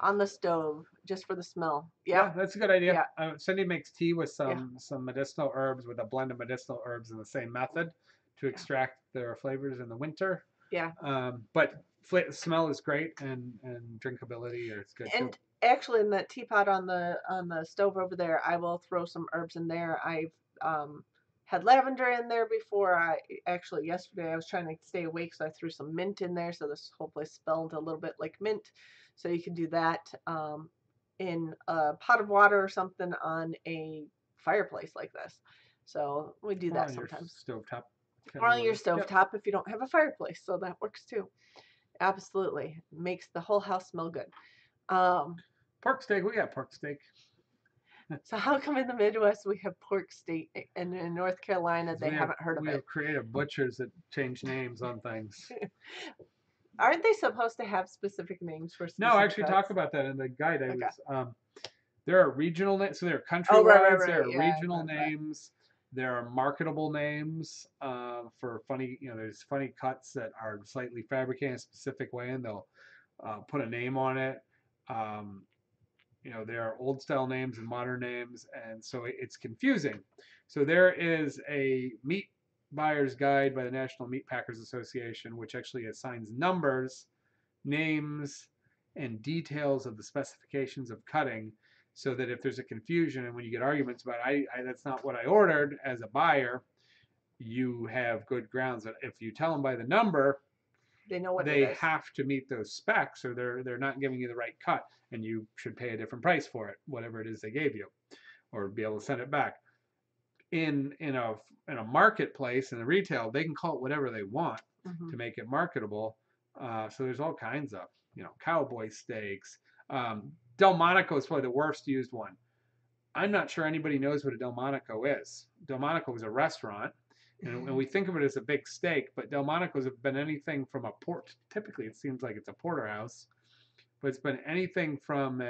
on the stove just for the smell. Yeah, that's a good idea. Yeah. Cindy makes tea with some medicinal herbs, with a blend of medicinal herbs in the same method to extract their flavors in the winter. Yeah. But smell is great, and drinkability is good And too. actually, in that teapot on the stove over there, I will throw some herbs in there. I've had lavender in there before. Yesterday I was trying to stay awake, so I threw some mint in there, so this whole place smelled a little bit like mint. So you can do that in a pot of water or something on a fireplace like this. So we do that sometimes. Stovetop. Or on your Yep. stovetop if you don't have a fireplace, so that works too. Absolutely. Makes the whole house smell good. Pork steak, we got pork steak. So how come in the Midwest we have pork steak and in North Carolina they haven't heard of We it? have creative butchers that change names on things. Aren't they supposed to have specific names for No, I specific actually cuts? talk about that in the guide. Okay. There are regional names, so there are Oh, countrywides, there right. are Yeah, I regional remember that. names, there are marketable names for funny, there's funny cuts that are slightly fabricated in a specific way, and they'll put a name on it. Um, there are old style names and modern names, and so it's confusing. So there is a meat buyer's guide by the National Meat Packers Association, which actually assigns numbers, names, and details of the specifications of cutting, so that if there's a confusion and when you get arguments about that's not what I ordered as a buyer, you have good grounds that if you tell them by the number, they know what they it is. have to meet those specs, or they're not giving you the right cut, and you should pay a different price for it, whatever it is they gave you, or be able to send it back. In a marketplace, in the retail, they can call it whatever they want to make it marketable. So there's all kinds of cowboy steaks. Delmonico is probably the worst used one. I'm not sure anybody knows what a Delmonico is. Delmonico is a restaurant, and we think of it as a big steak, but Delmonico's have been anything from a port. Typically, it seems like it's a porterhouse, but it's been anything from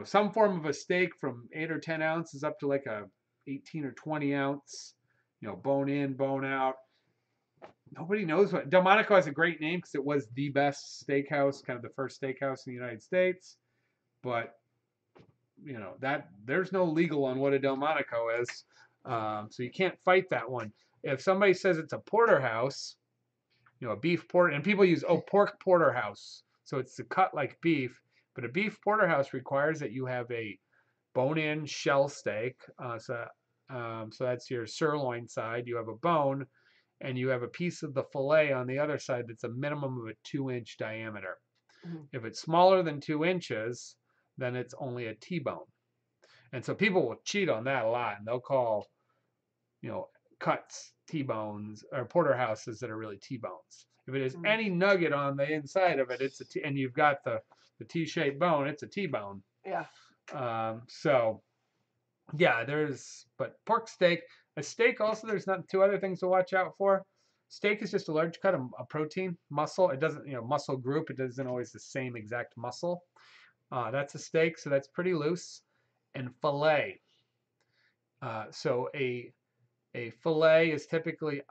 some form of a steak from 8 or 10 ounces up to like a 18 or 20 ounce, bone in, bone out. Nobody knows what Delmonico has a great name because it was the best steakhouse, kind of the first steakhouse in the United States, but that there's no legal on what a Delmonico is, so you can't fight that one. If somebody says it's a porterhouse, a beef porter, and people use pork porterhouse, so it's a cut like beef, but a beef porterhouse requires that you have a bone-in shell steak, so that's your sirloin side. You have a bone, and you have a piece of the fillet on the other side that's a minimum of a 2-inch diameter. If it's smaller than 2 inches, then it's only a T-bone. And so people will cheat on that a lot, and they'll call, cuts T-bones, or porterhouses that are really T-bones. If it is any nugget on the inside of it, it's a T, and you've got the T-shaped bone, it's a T-bone. Yeah. So yeah, but pork steak, a steak also, there's not 2 other things to watch out for. Steak is just a large cut of protein, muscle. It doesn't, muscle group, it doesn't always the same exact muscle. That's a steak, so that's pretty loose. And fillet. So a fillet is typically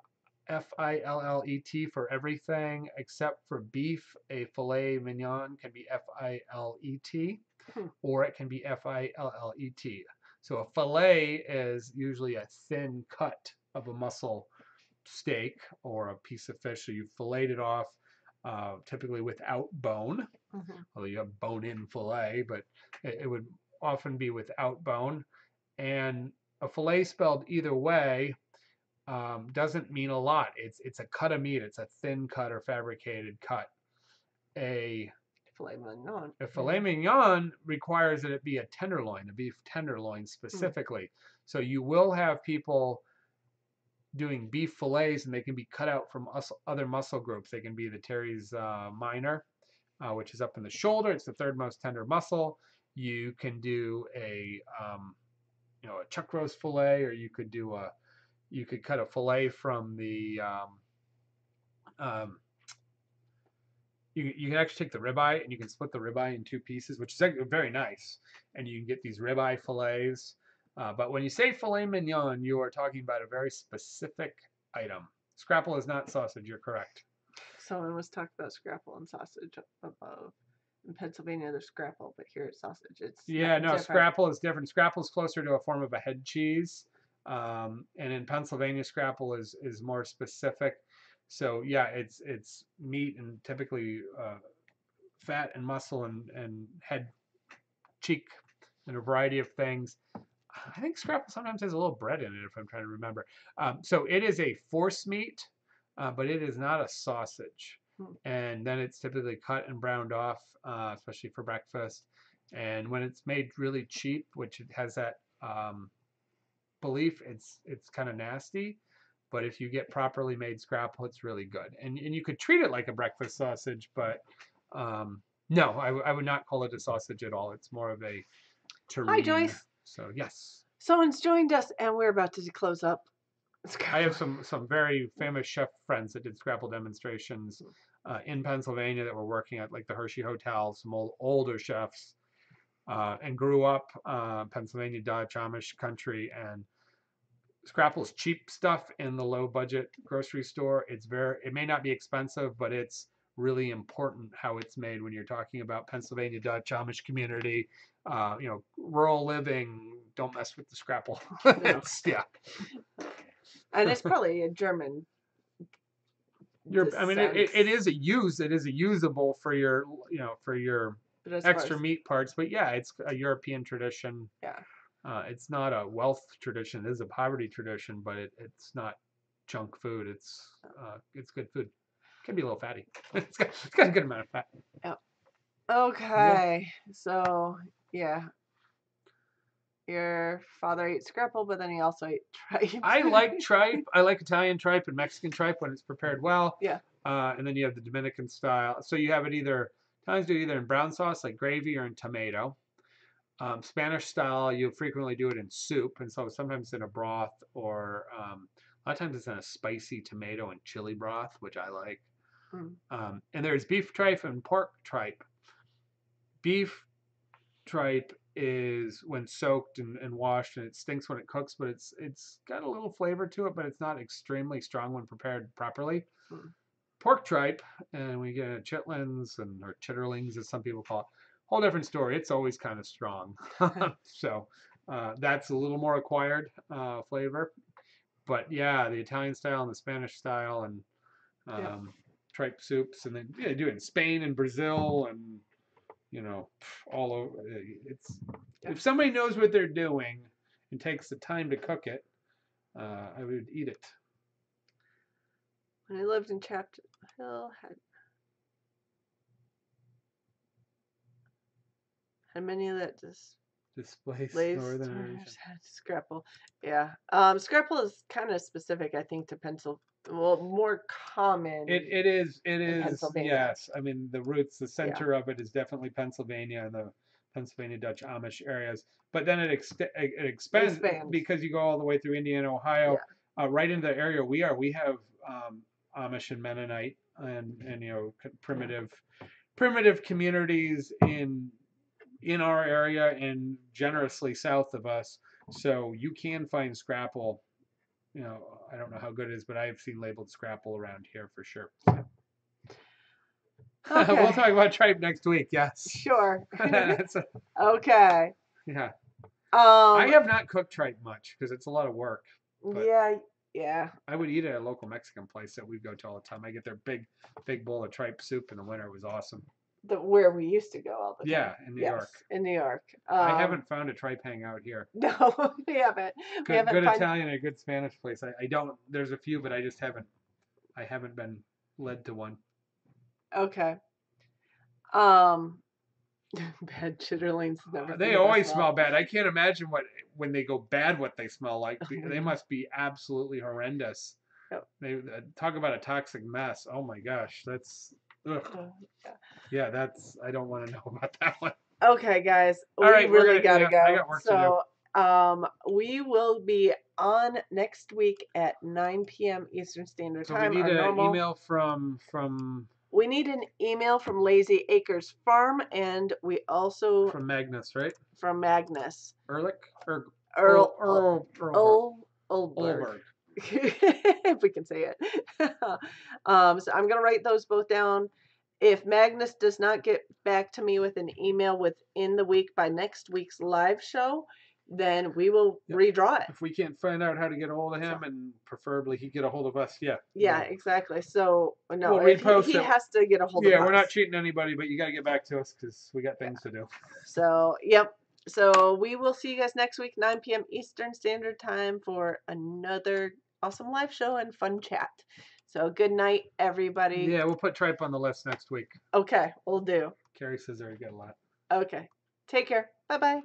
F-I-L-L-E-T for everything except for beef. A filet mignon can be F-I-L-E-T, or it can be F-I-L-L-E-T. So a fillet is usually a thin cut of a muscle steak or a piece of fish. So you filleted it off, typically without bone, although you have bone-in fillet, but it would often be without bone. And a fillet spelled either way doesn't mean a lot. It's a cut of meat. It's a thin cut or fabricated cut. A filet mignon requires that it be a tenderloin, a beef tenderloin specifically. So you will have people doing beef fillets, and they can be cut out from other muscle groups. They can be the teres minor, which is up in the shoulder. It's the 3rd most tender muscle. You can do a chuck roast fillet, or you could cut a fillet from the you can actually take the ribeye and you can split the ribeye in 2 pieces, which is very nice, and you can get these ribeye fillets. But when you say filet mignon, you are talking about a very specific item. Scrapple is not sausage. You're correct. Someone was talking about scrapple and sausage above. In Pennsylvania, there's scrapple, but here it's sausage. Scrapple is different. Scrapple is closer to a form of a head cheese, and in Pennsylvania, scrapple is more specific. So yeah, it's meat and typically fat and muscle and head, cheek, and a variety of things. I think scrapple sometimes has a little bread in it, if I'm trying to remember. So it is a force meat, but it is not a sausage. And then it's typically cut and browned off, especially for breakfast. And when it's made really cheap, which it has that belief, it's kind of nasty. But if you get properly made scrapple, it's really good. And you could treat it like a breakfast sausage, but no, I would not call it a sausage at all. It's more of a Hi, terrine. Joyce. So yes. Someone's joined us, and we're about to close up. I have some very famous chef friends that did scrapple demonstrations in Pennsylvania that were working at like the Hershey Hotel, some older chefs, and grew up Pennsylvania Dutch Amish country, and scrapple is cheap stuff in the low budget grocery store. It may not be expensive, but it's really important how it's made when you're talking about Pennsylvania Dutch Amish community, rural living. Don't mess with the scrapple. No. Yeah. And it's probably a German. I mean, it is a usable for your extra meat parts, but yeah, it's a European tradition. Yeah. It's not a wealth tradition. It is a poverty tradition, but it's not junk food. It's good food. It can be a little fatty. It's got a good amount of fat. Yeah. Okay. Yeah. So yeah. Your father ate scrapple, but then he also ate tripe. I like tripe. I like Italian tripe and Mexican tripe when it's prepared well. Yeah. And then you have the Dominican style. So you have it Italians do it either in brown sauce like gravy or in tomato. Spanish style, you frequently do it in soup, and so sometimes in a broth, or a lot of times it's in a spicy tomato and chili broth, which I like. And there's beef tripe and pork tripe. Beef tripe is when soaked and washed, and it stinks when it cooks, but it's got a little flavor to it, but it's not extremely strong when prepared properly. Pork tripe, and we get chitlins or chitterlings, as some people call it. Whole different story. It's always kind of strong. So that's a little more acquired flavor. But yeah, the Italian style and the Spanish style and tripe soups, and then they do it in Spain and Brazil and all over. If somebody knows what they're doing and takes the time to cook it, I would eat it. When I lived in Chapel Hill, had many that displaced northern scrapple. Yeah. Scrapple is kind of specific, I think, to Pennsylvania. Well, more common. It is. Yes. I mean, the center of it is definitely Pennsylvania and the Pennsylvania Dutch Amish areas. But then it expands because you go all the way through Indiana, Ohio, right into the area we are. We have Amish and Mennonite and primitive communities in our area and generously south of us. So you can find scrapple. I don't know how good it is, but I've seen labeled scrapple around here for sure. Okay. We'll talk about tripe next week. Yes. Sure. Okay. Yeah. I have not cooked tripe much because it's a lot of work. Yeah. I would eat it at a local Mexican place that we go to all the time. I get their big bowl of tripe soup in the winter. It was awesome. Where we used to go all the time. Yeah, in New York. In New York. I haven't found a tripe hangout here. No, we haven't. Good Italian and a good Spanish place. I don't. There's a few, but I just haven't. I haven't been led to one. Okay. Bad chitterlings. They always smell bad. I can't imagine when they go bad what they smell like. They must be absolutely horrendous. Yep. They talk about a toxic mess. Oh my gosh, that's. Ugh. Yeah, I don't want to know about that one. Okay, guys. All right, we really gotta go. I got work to do. We will be on next week at 9 p.m. Eastern Standard Time. We need an email from. We need an email from Lazy Acres Farm, and we also from Magnus, right? From Magnus. Ehrlich or Oldberg. If we can say it. So I'm going to write those both down. If Magnus does not get back to me with an email within the week by next week's live show, then we will redraw it. If we can't find out how to get a hold of him, and preferably he get a hold of us, Yeah, exactly. So, no, we'll repost he has to get a hold of us. Yeah, we're not cheating anybody, but you got to get back to us because we got things to do. So, yep. So we will see you guys next week, 9 p.m. Eastern Standard Time, for another awesome live show and fun chat. So good night, everybody. Yeah, we'll put tripe on the list next week. Okay, we'll do. Carrie says there you got a lot. Okay. Take care. Bye-bye.